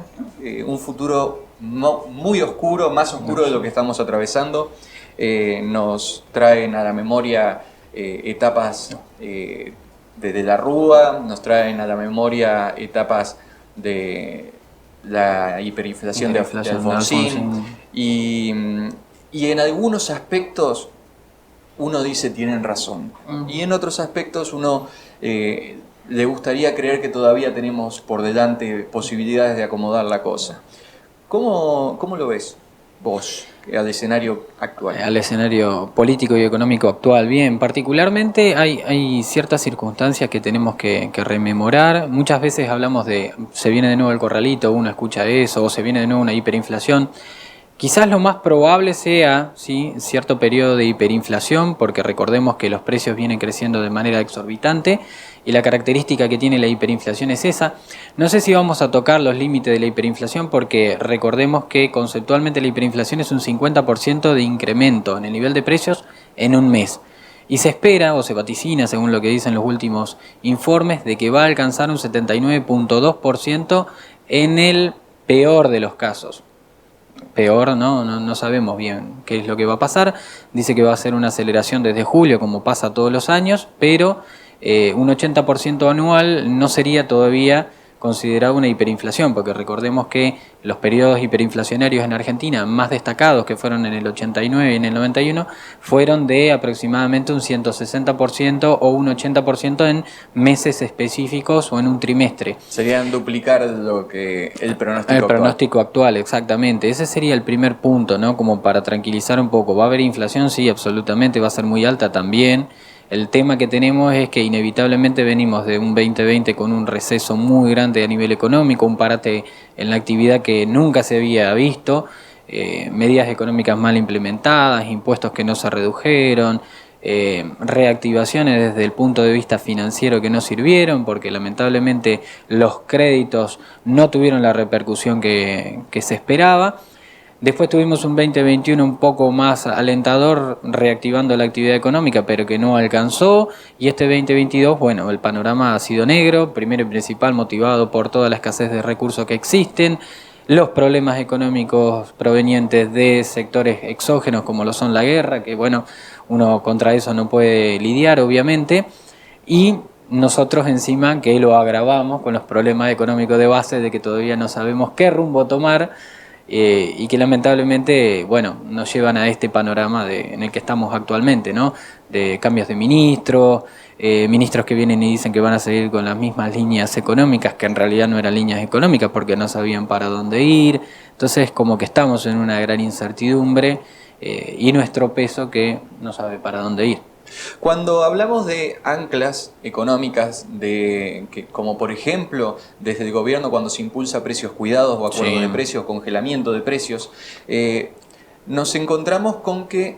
Speaker 2: un futuro muy oscuro, más oscuro de lo que estamos atravesando. Nos traen a la memoria etapas de la Rúa, nos traen a la memoria etapas de la hiperinflación de Alfonsín y en algunos aspectos uno dice tienen razón y en otros aspectos uno le gustaría creer que todavía tenemos por delante posibilidades de acomodar la cosa. ¿Cómo lo ves vos al escenario actual?
Speaker 12: Al escenario político y económico actual. Bien, particularmente hay ciertas circunstancias que tenemos que rememorar. Muchas veces hablamos de se viene de nuevo el corralito, uno escucha eso, o se viene de nuevo una hiperinflación. Quizás lo más probable sea cierto periodo de hiperinflación, porque recordemos que los precios vienen creciendo de manera exorbitante y la característica que tiene la hiperinflación es esa. No sé si vamos a tocar los límites de la hiperinflación porque recordemos que conceptualmente la hiperinflación es un 50% de incremento en el nivel de precios en un mes. Y se espera o se vaticina, según lo que dicen los últimos informes, de que va a alcanzar un 79.2% en el peor de los casos. Peor, no sabemos bien qué es lo que va a pasar. Dice que va a ser una aceleración desde julio, como pasa todos los años, pero un 80% anual no sería todavía considerado una hiperinflación, porque recordemos que los periodos hiperinflacionarios en Argentina más destacados, que fueron en el 89 y en el 91, fueron de aproximadamente un 160% o un 80% en meses específicos o en un trimestre.
Speaker 2: Serían duplicar lo que el pronóstico
Speaker 12: actual.
Speaker 2: El
Speaker 12: pronóstico actual, exactamente. Ese sería el primer punto, ¿no? Como para tranquilizar un poco. ¿Va a haber inflación? Sí, absolutamente. ¿Va a ser muy alta? También. El tema que tenemos es que inevitablemente venimos de un 2020 con un receso muy grande a nivel económico, un parate en la actividad que nunca se había visto, medidas económicas mal implementadas, impuestos que no se redujeron, reactivaciones desde el punto de vista financiero que no sirvieron porque lamentablemente los créditos no tuvieron la repercusión que se esperaba. Después tuvimos un 2021 un poco más alentador, reactivando la actividad económica, pero que no alcanzó. Y este 2022, bueno, el panorama ha sido negro, primero y principal motivado por toda la escasez de recursos que existen, los problemas económicos provenientes de sectores exógenos como lo son la guerra, que bueno, uno contra eso no puede lidiar obviamente, y nosotros encima que lo agravamos con los problemas económicos de base de que todavía no sabemos qué rumbo tomar. Y que lamentablemente, bueno, nos llevan a este panorama en el que estamos actualmente, ¿no? De cambios de ministros que vienen y dicen que van a seguir con las mismas líneas económicas, que en realidad no eran líneas económicas porque no sabían para dónde ir. Entonces, como que estamos en una gran incertidumbre y nuestro peso que no sabe para dónde ir.
Speaker 2: Cuando hablamos de anclas económicas, como por ejemplo desde el gobierno cuando se impulsa precios cuidados o acuerdos de precios, congelamiento de precios, nos encontramos con que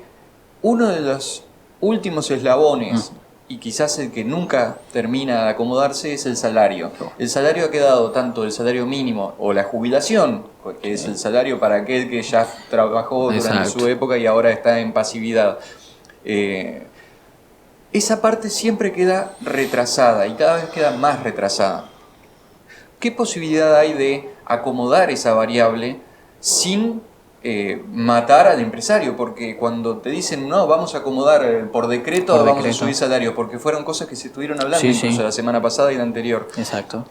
Speaker 2: uno de los últimos eslabones, y quizás el que nunca termina de acomodarse, es el salario. El salario ha quedado tanto el salario mínimo o la jubilación, que es el salario para aquel que ya trabajó durante su época y ahora está en pasividad. Esa parte siempre queda retrasada y cada vez queda más retrasada. ¿Qué posibilidad hay de acomodar esa variable sin matar al empresario? Porque cuando te dicen, no, vamos a acomodar por decreto, vamos a subir salarios, porque fueron cosas que se estuvieron hablando incluso la semana pasada y la anterior.
Speaker 12: Exacto.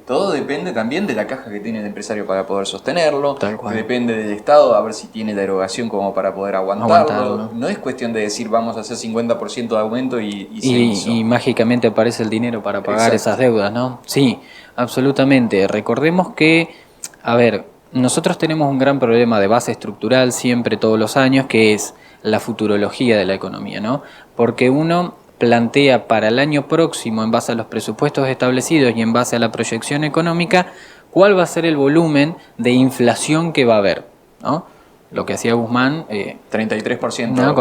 Speaker 2: Todo depende también de la caja que tiene el empresario para poder sostenerlo, depende del Estado, a ver si tiene la erogación como para poder aguantarlo. No es cuestión de decir vamos a hacer 50% de aumento y
Speaker 12: mágicamente aparece el dinero para pagar esas deudas, ¿no? Sí, absolutamente. Recordemos que, a ver, nosotros tenemos un gran problema de base estructural siempre, todos los años, que es la futurología de la economía, ¿no? Porque uno plantea para el año próximo, en base a los presupuestos establecidos y en base a la proyección económica, cuál va a ser el volumen de inflación que va a haber, ¿no? Lo que hacía Guzmán,
Speaker 2: 33%,
Speaker 12: ¿no?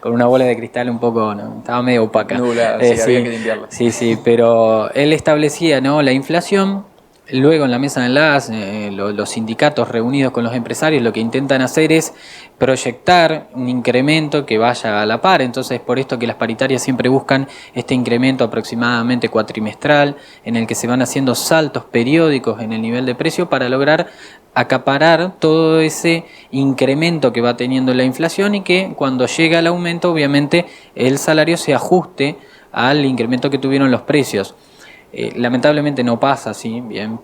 Speaker 12: Con una bola de cristal un poco, ¿no? Estaba medio opaca.
Speaker 2: Nula, había que limpiarla.
Speaker 12: Sí, pero él establecía, ¿no?, la inflación. Luego en la mesa de enlace, los sindicatos reunidos con los empresarios lo que intentan hacer es proyectar un incremento que vaya a la par. Entonces, por esto que las paritarias siempre buscan este incremento aproximadamente cuatrimestral, en el que se van haciendo saltos periódicos en el nivel de precio para lograr acaparar todo ese incremento que va teniendo la inflación y que cuando llega el aumento, obviamente, el salario se ajuste al incremento que tuvieron los precios. Lamentablemente no pasa así, bien,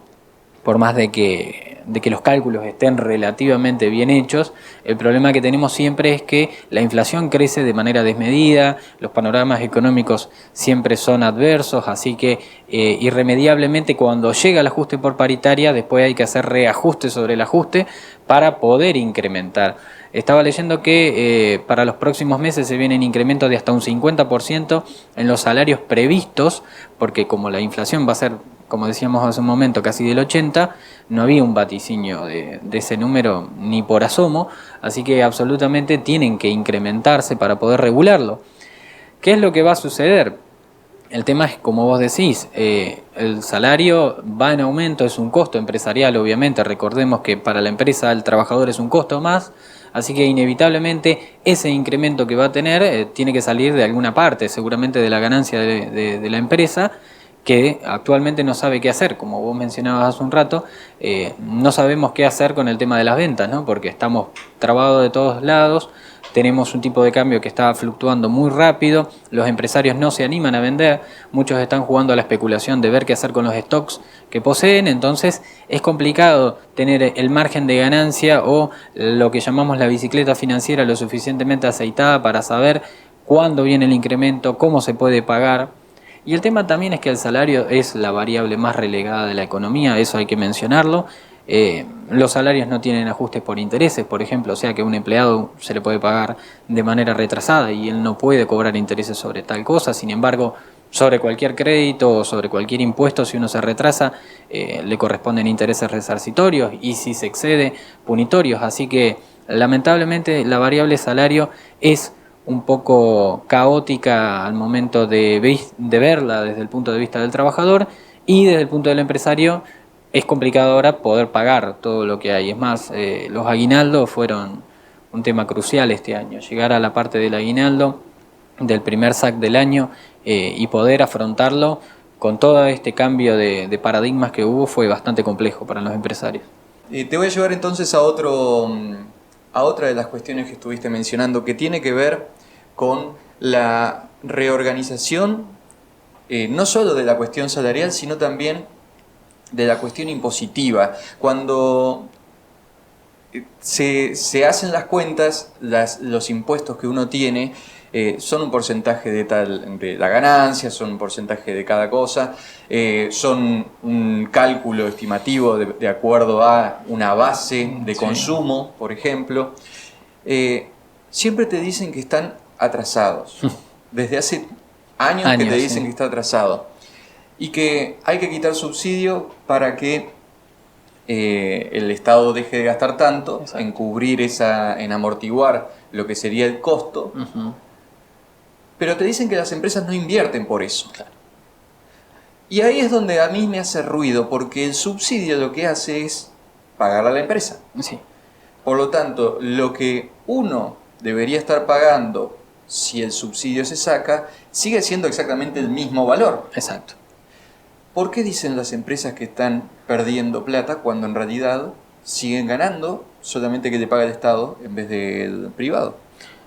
Speaker 12: por más de que los cálculos estén relativamente bien hechos. El problema que tenemos siempre es que la inflación crece de manera desmedida, los panoramas económicos siempre son adversos, así que irremediablemente cuando llega el ajuste por paritaria, después hay que hacer reajuste sobre el ajuste para poder incrementar. Estaba leyendo que para los próximos meses se vienen incrementos de hasta un 50% en los salarios previstos, porque como la inflación va a ser, como decíamos hace un momento, casi del 80%, no había un vaticinio de ese número ni por asomo, así que absolutamente tienen que incrementarse para poder regularlo. ¿Qué es lo que va a suceder? El tema es, como vos decís, el salario va en aumento, es un costo empresarial, obviamente. Recordemos que para la empresa el trabajador es un costo más, así que inevitablemente ese incremento que va a tener tiene que salir de alguna parte, seguramente de la ganancia de la empresa, que actualmente no sabe qué hacer. Como vos mencionabas hace un rato, no sabemos qué hacer con el tema de las ventas, ¿no? Porque estamos trabados de todos lados. Tenemos un tipo de cambio que está fluctuando muy rápido, los empresarios no se animan a vender, muchos están jugando a la especulación de ver qué hacer con los stocks que poseen, entonces es complicado tener el margen de ganancia o lo que llamamos la bicicleta financiera lo suficientemente aceitada para saber cuándo viene el incremento, cómo se puede pagar. Y el tema también es que el salario es la variable más relegada de la economía, eso hay que mencionarlo. Los salarios no tienen ajustes por intereses, por ejemplo, o sea que a un empleado se le puede pagar de manera retrasada y él no puede cobrar intereses sobre tal cosa. Sin embargo, sobre cualquier crédito o sobre cualquier impuesto, si uno se retrasa, le corresponden intereses resarcitorios y si se excede, punitorios. Así que lamentablemente la variable salario es un poco caótica al momento de verla desde el punto de vista del trabajador, y desde el punto del empresario es complicado ahora poder pagar todo lo que hay. Es más, los aguinaldos fueron un tema crucial este año. Llegar a la parte del aguinaldo, del primer SAC del año, y poder afrontarlo con todo este cambio de paradigmas que hubo fue bastante complejo para los empresarios.
Speaker 2: Te voy a llevar entonces a otra de las cuestiones que estuviste mencionando, que tiene que ver con la reorganización, no solo de la cuestión salarial, sino también de la cuestión impositiva. Cuando se hacen las cuentas, los impuestos que uno tiene son un porcentaje de la ganancia, son un porcentaje de cada cosa, son un cálculo estimativo de acuerdo a una base de consumo, por ejemplo. Siempre te dicen que están atrasados. Desde hace años que te dicen que está atrasado. Y que hay que quitar subsidio para que el Estado deje de gastar tanto, exacto, en cubrir en amortiguar lo que sería el costo, pero te dicen que las empresas no invierten por eso. Claro. Y ahí es donde a mí me hace ruido, porque el subsidio lo que hace es pagar a la empresa.
Speaker 12: Sí.
Speaker 2: Por lo tanto, lo que uno debería estar pagando si el subsidio se saca, sigue siendo exactamente el mismo valor.
Speaker 12: Exacto.
Speaker 2: ¿Por qué dicen las empresas que están perdiendo plata cuando en realidad siguen ganando, solamente que le paga el Estado en vez del privado?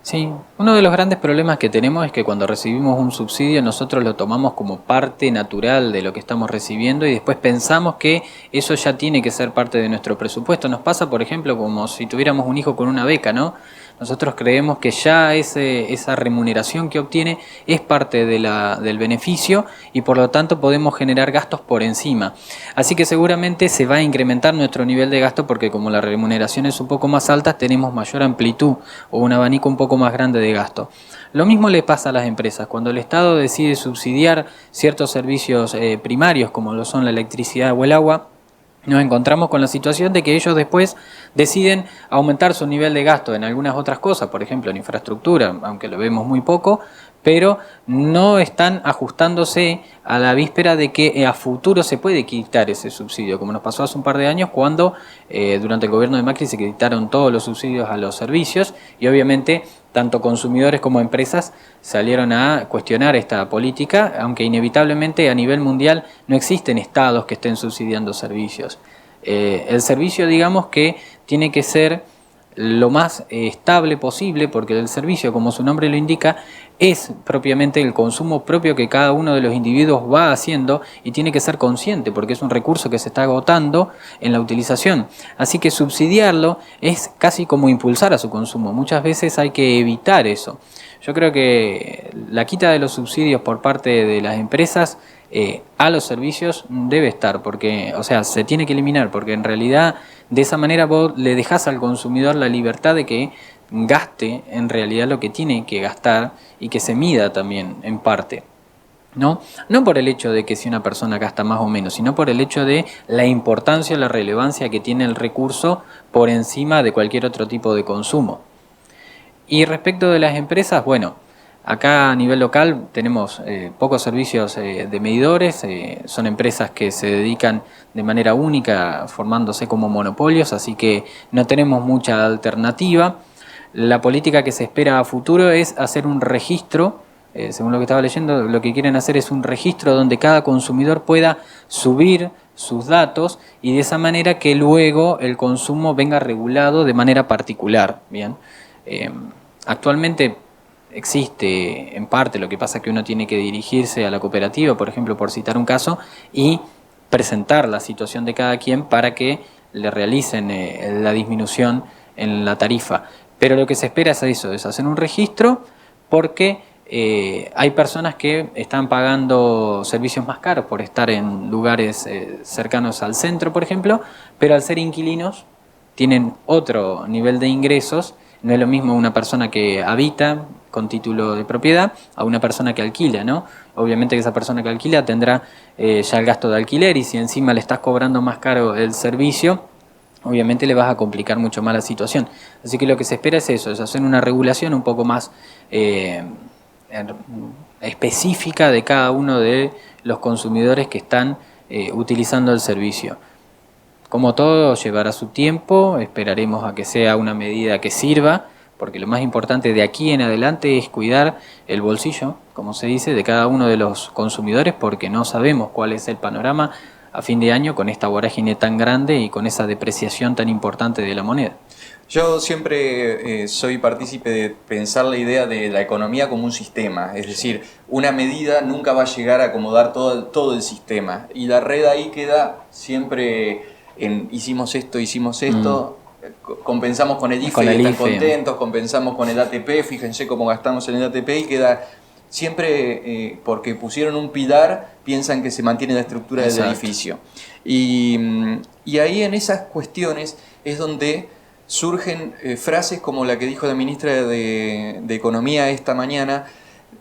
Speaker 12: Sí, uno de los grandes problemas que tenemos es que cuando recibimos un subsidio nosotros lo tomamos como parte natural de lo que estamos recibiendo y después pensamos que eso ya tiene que ser parte de nuestro presupuesto. Nos pasa, por ejemplo, como si tuviéramos un hijo con una beca, ¿no? Nosotros creemos que ya esa remuneración que obtiene es parte del beneficio y por lo tanto podemos generar gastos por encima. Así que seguramente se va a incrementar nuestro nivel de gasto porque como la remuneración es un poco más alta, tenemos mayor amplitud o un abanico un poco más grande de gasto. Lo mismo le pasa a las empresas. Cuando el Estado decide subsidiar ciertos servicios primarios como lo son la electricidad o el agua, nos encontramos con la situación de que ellos después deciden aumentar su nivel de gasto en algunas otras cosas, por ejemplo en infraestructura, aunque lo vemos muy poco, pero no están ajustándose a la víspera de que a futuro se puede quitar ese subsidio, como nos pasó hace un par de años cuando durante el gobierno de Macri se quitaron todos los subsidios a los servicios y obviamente tanto consumidores como empresas salieron a cuestionar esta política, aunque inevitablemente a nivel mundial no existen estados que estén subsidiando servicios. El servicio, digamos que tiene que ser lo más estable posible, porque el servicio, como su nombre lo indica, es propiamente el consumo propio que cada uno de los individuos va haciendo y tiene que ser consciente, porque es un recurso que se está agotando en la utilización. Así que subsidiarlo es casi como impulsar a su consumo. Muchas veces hay que evitar eso. Yo creo que la quita de los subsidios por parte de las empresas a los servicios debe estar, porque, o sea, se tiene que eliminar, porque en realidad de esa manera vos le dejás al consumidor la libertad de que gaste en realidad lo que tiene que gastar y que se mida también en parte. No por el hecho de que si una persona gasta más o menos, sino por el hecho de la importancia o la relevancia que tiene el recurso por encima de cualquier otro tipo de consumo. Y respecto de las empresas, bueno, acá a nivel local tenemos pocos servicios de medidores, son empresas que se dedican de manera única formándose como monopolios, así que no tenemos mucha alternativa. La política que se espera a futuro es hacer un registro, según lo que estaba leyendo, lo que quieren hacer es un registro donde cada consumidor pueda subir sus datos y de esa manera que luego el consumo venga regulado de manera particular. Bien, actualmente existe en parte, lo que pasa es que uno tiene que dirigirse a la cooperativa, por ejemplo, por citar un caso, y presentar la situación de cada quien para que le realicen la disminución en la tarifa. Pero lo que se espera es eso, es hacer un registro porque hay personas que están pagando servicios más caros por estar en lugares cercanos al centro, por ejemplo, pero al ser inquilinos tienen otro nivel de ingresos. No es lo mismo una persona que habita con título de propiedad a una persona que alquila, ¿no? Obviamente que esa persona que alquila tendrá ya el gasto de alquiler y si encima le estás cobrando más caro el servicio, obviamente le vas a complicar mucho más la situación. Así que lo que se espera es eso, es hacer una regulación un poco más específica de cada uno de los consumidores que están utilizando el servicio. Como todo, llevará su tiempo, esperaremos a que sea una medida que sirva, porque lo más importante de aquí en adelante es cuidar el bolsillo, como se dice, de cada uno de los consumidores, porque no sabemos cuál es el panorama a fin de año con esta vorágine tan grande y con esa depreciación tan importante de la moneda.
Speaker 2: Yo siempre soy partícipe de pensar la idea de la economía como un sistema, es decir, una medida nunca va a llegar a acomodar todo el sistema, y la red ahí queda siempre en hicimos esto, compensamos con el IFE y están contentos, compensamos con el ATP, fíjense cómo gastamos en el ATP y queda siempre, porque pusieron un pilar, piensan que se mantiene la estructura del edificio. Y ahí en esas cuestiones es donde surgen frases como la que dijo la ministra de Economía esta mañana,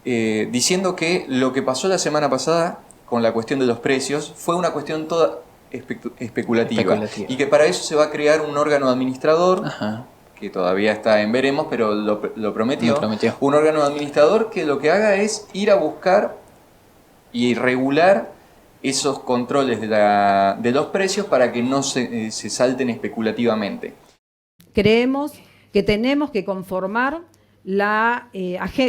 Speaker 2: diciendo que lo que pasó la semana pasada con la cuestión de los precios fue una cuestión especulativa. Y que para eso se va a crear un órgano administrador, que todavía está en veremos, pero lo prometió. Un órgano administrador que lo que haga es ir a buscar y regular esos controles de los precios para que no se salten especulativamente.
Speaker 13: Creemos que tenemos que conformar la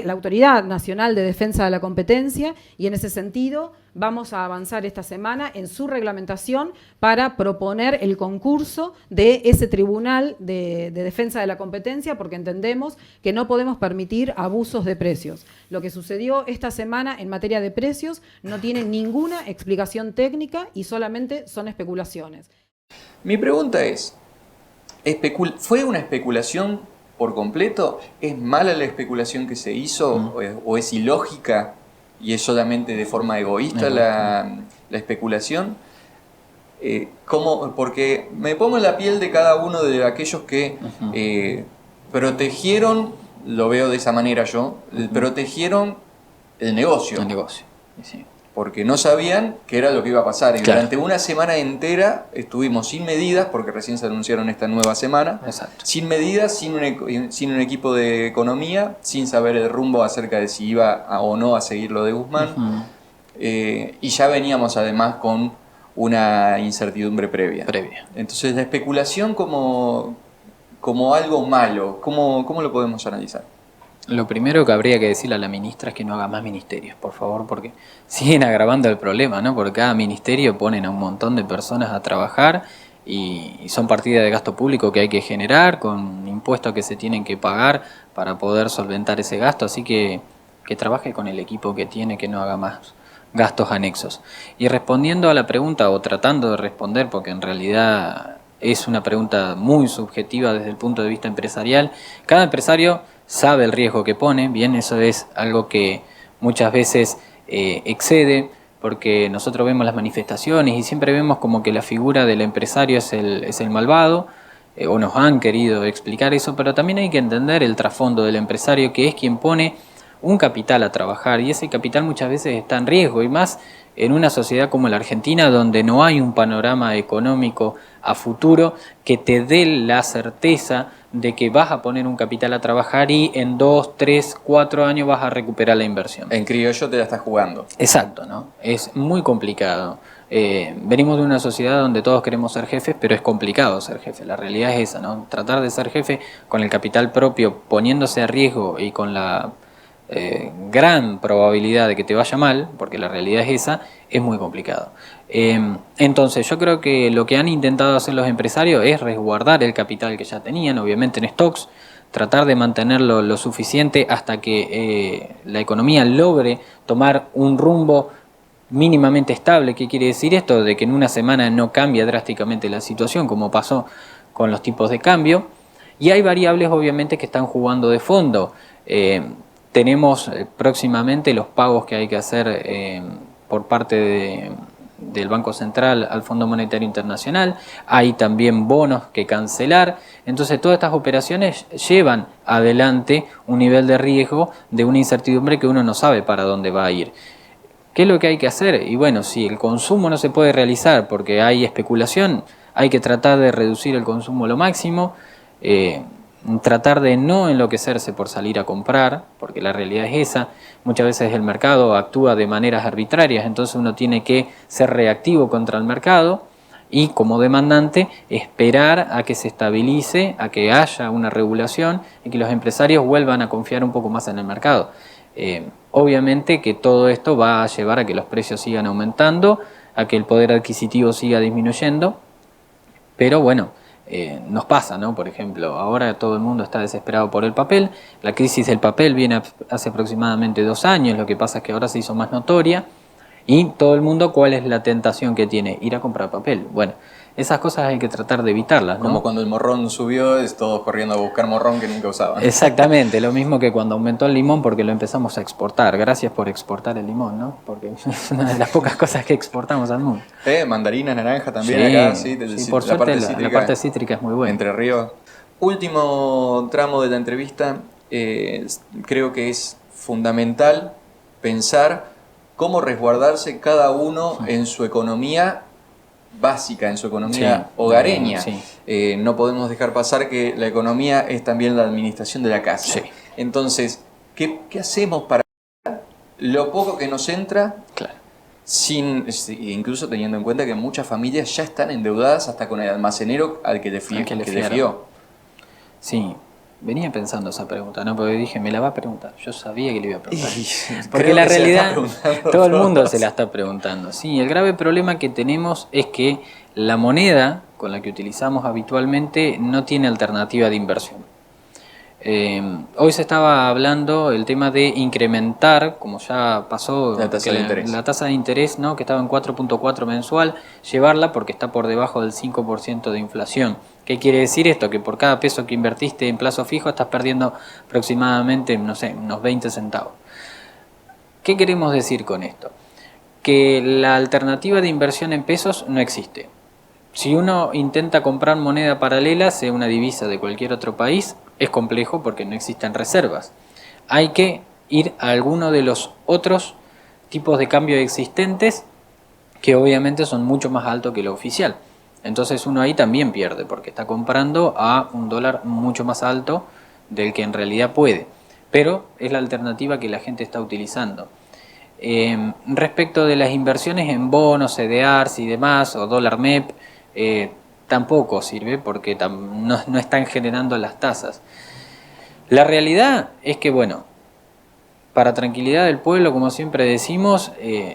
Speaker 13: Autoridad Nacional de Defensa de la Competencia, y en ese sentido vamos a avanzar esta semana en su reglamentación para proponer el concurso de ese Tribunal de Defensa de la Competencia, porque entendemos que no podemos permitir abusos de precios. Lo que sucedió esta semana en materia de precios no tiene ninguna explicación técnica y solamente son especulaciones.
Speaker 2: Mi pregunta es, ¿fue una especulación por completo? ¿Es mala la especulación que se hizo o es ilógica y es solamente de forma egoísta la especulación? Porque me pongo en la piel de cada uno de aquellos que protegieron, lo veo de esa manera yo, protegieron el negocio. El negocio, sí. Porque no sabían qué era lo que iba a pasar. Y durante una semana entera estuvimos sin medidas, porque recién se anunciaron esta nueva semana, sin medidas, sin un equipo de economía, sin saber el rumbo acerca de si iba o no a seguir lo de Guzmán. Y ya veníamos además con una incertidumbre previa. Entonces la especulación como algo malo, ¿cómo lo podemos analizar?
Speaker 12: Lo primero que habría que decirle a la ministra es que no haga más ministerios, por favor, porque siguen agravando el problema, ¿no? Porque cada ministerio ponen a un montón de personas a trabajar y son partidas de gasto público que hay que generar, con impuestos que se tienen que pagar para poder solventar ese gasto, así que trabaje con el equipo que tiene, que no haga más gastos anexos. Y respondiendo a la pregunta, o tratando de responder, porque en realidad es una pregunta muy subjetiva desde el punto de vista empresarial, cada empresario sabe el riesgo que pone, bien, eso es algo que muchas veces excede, porque nosotros vemos las manifestaciones y siempre vemos como que la figura del empresario es el malvado, o nos han querido explicar eso, pero también hay que entender el trasfondo del empresario, que es quien pone un capital a trabajar, y ese capital muchas veces está en riesgo, y más en una sociedad como la Argentina, donde no hay un panorama económico a futuro que te dé la certeza de que vas a poner un capital a trabajar y en 2, 3, 4 años vas a recuperar la inversión.
Speaker 2: En criollo te la estás jugando.
Speaker 12: Exacto, ¿no? Es muy complicado. Venimos de una sociedad donde todos queremos ser jefes, pero es complicado ser jefe. La realidad es esa, ¿no? Tratar de ser jefe con el capital propio, poniéndose a riesgo y con la gran probabilidad de que te vaya mal, porque la realidad es esa, es muy complicado. Entonces yo creo que lo que han intentado hacer los empresarios es resguardar el capital que ya tenían, obviamente en stocks, tratar de mantenerlo lo suficiente hasta que la economía logre tomar un rumbo mínimamente estable. ¿Qué quiere decir esto? De que en una semana no cambia drásticamente la situación, como pasó con los tipos de cambio, y hay variables obviamente que están jugando de fondo. Tenemos próximamente los pagos que hay que hacer por parte del Banco Central al Fondo Monetario Internacional. Hay también bonos que cancelar. Entonces todas estas operaciones llevan adelante un nivel de riesgo, de una incertidumbre que uno no sabe para dónde va a ir. ¿Qué es lo que hay que hacer? Y bueno, si el consumo no se puede realizar porque hay especulación, hay que tratar de reducir el consumo lo máximo, tratar de no enloquecerse por salir a comprar, porque la realidad es esa. Muchas veces el mercado actúa de maneras arbitrarias, entonces uno tiene que ser reactivo contra el mercado y como demandante esperar a que se estabilice, a que haya una regulación y que los empresarios vuelvan a confiar un poco más en el mercado. Obviamente que todo esto va a llevar a que los precios sigan aumentando, a que el poder adquisitivo siga disminuyendo, pero bueno, nos pasa, ¿no? Por ejemplo, ahora todo el mundo está desesperado por el papel. La crisis del papel viene hace aproximadamente 2 años, lo que pasa es que ahora se hizo más notoria. Y todo el mundo, ¿cuál es la tentación que tiene? Ir a comprar papel. Bueno, esas cosas hay que tratar de evitarlas, ¿no?
Speaker 2: Como cuando el morrón subió, es todos corriendo a buscar morrón que nunca usaban.
Speaker 12: Exactamente, lo mismo que cuando aumentó el limón porque lo empezamos a exportar. Gracias por exportar el limón, ¿no? Porque es una de las pocas cosas que exportamos al mundo.
Speaker 2: Mandarina, naranja también
Speaker 12: sí,
Speaker 2: acá,
Speaker 12: sí, por suerte la parte cítrica es muy buena.
Speaker 2: Entre Ríos. Último tramo de la entrevista, creo que es fundamental pensar cómo resguardarse cada uno en su economía básica en su economía hogareña. No podemos dejar pasar que la economía es también la administración de la casa. Entonces, ¿qué hacemos para lo poco que nos entra? Incluso teniendo en cuenta que muchas familias ya están endeudadas hasta con el almacenero al que le fió.
Speaker 12: Sí, venía pensando esa pregunta, ¿no? Porque dije, me la va a preguntar. Yo sabía que le iba a preguntar. Porque la realidad, todo el mundo se la está preguntando. Sí, el grave problema que tenemos es que la moneda con la que utilizamos habitualmente no tiene alternativa de inversión. Hoy se estaba hablando el tema de incrementar, como ya pasó,
Speaker 2: la tasa
Speaker 12: de interés, ¿no? Que estaba en 4.4 mensual, llevarla porque está por debajo del 5% de inflación. ¿Qué quiere decir esto? Que por cada peso que invertiste en plazo fijo estás perdiendo aproximadamente, no sé, unos 20 centavos. ¿Qué queremos decir con esto? Que la alternativa de inversión en pesos no existe. Si uno intenta comprar moneda paralela, sea una divisa de cualquier otro país, es complejo porque no existen reservas. Hay que ir a alguno de los otros tipos de cambio existentes que obviamente son mucho más altos que lo oficial. Entonces uno ahí también pierde porque está comprando a un dólar mucho más alto del que en realidad puede. Pero es la alternativa que la gente está utilizando. Respecto de las inversiones en bonos, CDRs y demás, o dólar MEP, tampoco sirve porque no están generando las tasas. La realidad es que, bueno, para tranquilidad del pueblo, como siempre decimos,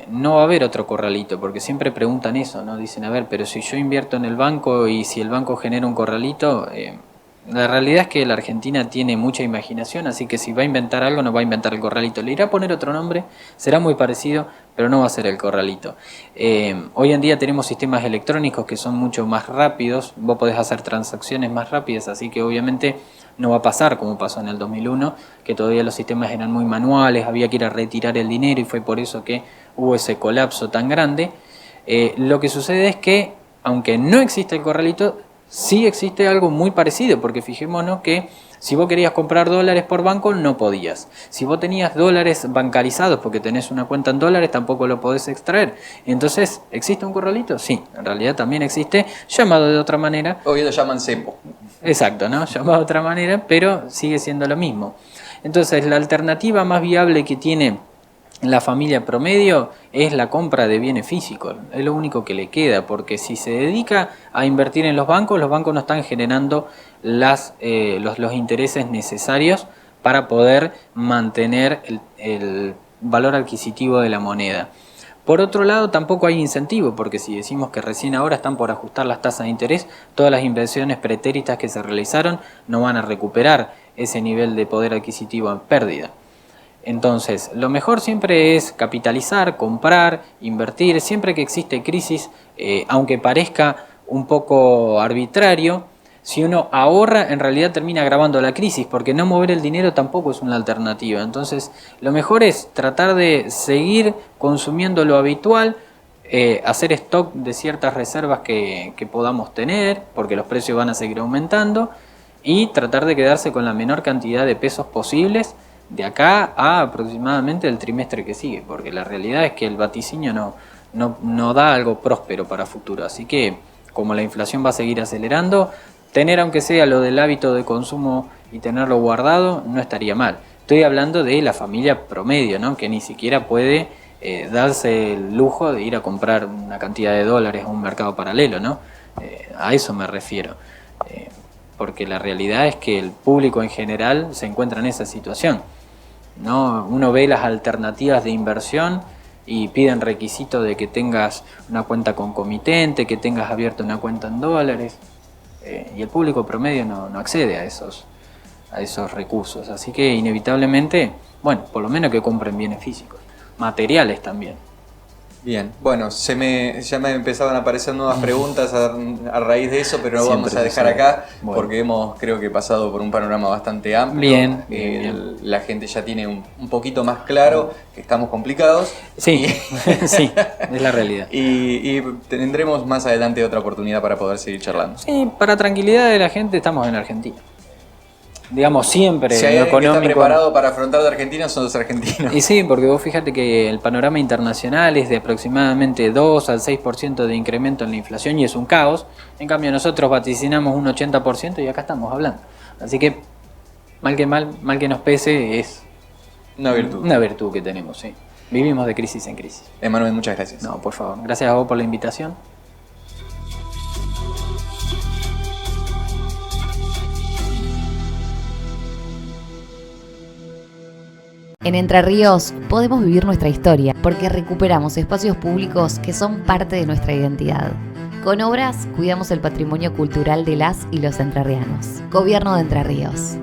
Speaker 12: no va a haber otro corralito, porque siempre preguntan eso, ¿no? Dicen, a ver, pero si yo invierto en el banco y si el banco genera un corralito, la realidad es que la Argentina tiene mucha imaginación, así que si va a inventar algo, no va a inventar el corralito. Le irá a poner otro nombre, será muy parecido, pero no va a ser el corralito. Hoy en día tenemos sistemas electrónicos que son mucho más rápidos, vos podés hacer transacciones más rápidas, así que obviamente no va a pasar como pasó en el 2001, que todavía los sistemas eran muy manuales, había que ir a retirar el dinero y fue por eso que hubo ese colapso tan grande. Lo que sucede es que, aunque no existe el corralito, sí existe algo muy parecido, porque fijémonos que si vos querías comprar dólares por banco, no podías. Si vos tenías dólares bancarizados porque tenés una cuenta en dólares, tampoco lo podés extraer. Entonces, ¿existe un corralito? Sí, en realidad también existe, llamado de otra manera.
Speaker 2: Hoy lo llaman cepo.
Speaker 12: Exacto, ¿no? Llamado de otra manera, pero sigue siendo lo mismo. Entonces, la alternativa más viable que tiene la familia promedio es la compra de bienes físicos, es lo único que le queda, porque si se dedica a invertir en los bancos no están generando los intereses necesarios para poder mantener el valor adquisitivo de la moneda. Por otro lado, tampoco hay incentivo, porque si decimos que recién ahora están por ajustar las tasas de interés, todas las inversiones pretéritas que se realizaron no van a recuperar ese nivel de poder adquisitivo en pérdida. Entonces, lo mejor siempre es capitalizar, comprar, invertir. Siempre que existe crisis, aunque parezca un poco arbitrario, si uno ahorra, en realidad termina agravando la crisis, porque no mover el dinero tampoco es una alternativa. Entonces, lo mejor es tratar de seguir consumiendo lo habitual, hacer stock de ciertas reservas que podamos tener, porque los precios van a seguir aumentando, y tratar de quedarse con la menor cantidad de pesos posibles de acá a aproximadamente el trimestre que sigue, porque la realidad es que el vaticinio no da algo próspero para futuro. Así que, como la inflación va a seguir acelerando, tener aunque sea lo del hábito de consumo y tenerlo guardado no estaría mal. Estoy hablando de la familia promedio, ¿no? Que ni siquiera puede darse el lujo de ir a comprar una cantidad de dólares a un mercado paralelo, ¿no? A eso me refiero. Porque la realidad es que el público en general se encuentra en esa situación, ¿no? Uno ve las alternativas de inversión y piden requisitos de que tengas una cuenta concomitente, que tengas abierta una cuenta en dólares, y el público promedio no accede a esos recursos. Así que inevitablemente, bueno, por lo menos que compren bienes físicos, materiales también.
Speaker 2: Bien, bueno, ya me empezaban a aparecer nuevas preguntas a raíz de eso, pero lo vamos a dejar acá, bueno, porque hemos, creo que, pasado por un panorama bastante amplio.
Speaker 12: Bien.
Speaker 2: La gente ya tiene un poquito más claro que estamos complicados.
Speaker 12: Sí, sí, es la realidad.
Speaker 2: Y tendremos más adelante otra oportunidad para poder seguir charlando.
Speaker 12: Sí, para tranquilidad de la gente, estamos en Argentina. digamos, siempre
Speaker 2: Si hay
Speaker 12: en lo
Speaker 2: alguien que está
Speaker 12: económico.
Speaker 2: preparado para afrontar de Argentina, son los argentinos.
Speaker 12: Y sí, porque vos fíjate que el panorama internacional es de aproximadamente 2 al 6% de incremento en la inflación y es un caos. En cambio nosotros vaticinamos un 80% y acá estamos hablando. Así que mal que nos pese, es
Speaker 2: Una virtud.
Speaker 12: Una virtud que tenemos, sí. Vivimos de crisis en crisis.
Speaker 2: Emanuel, muchas gracias.
Speaker 12: No, por favor. Gracias a vos por la invitación.
Speaker 1: En Entre Ríos podemos vivir nuestra historia porque recuperamos espacios públicos que son parte de nuestra identidad. Con obras cuidamos el patrimonio cultural de las y los entrerrianos. Gobierno de Entre Ríos.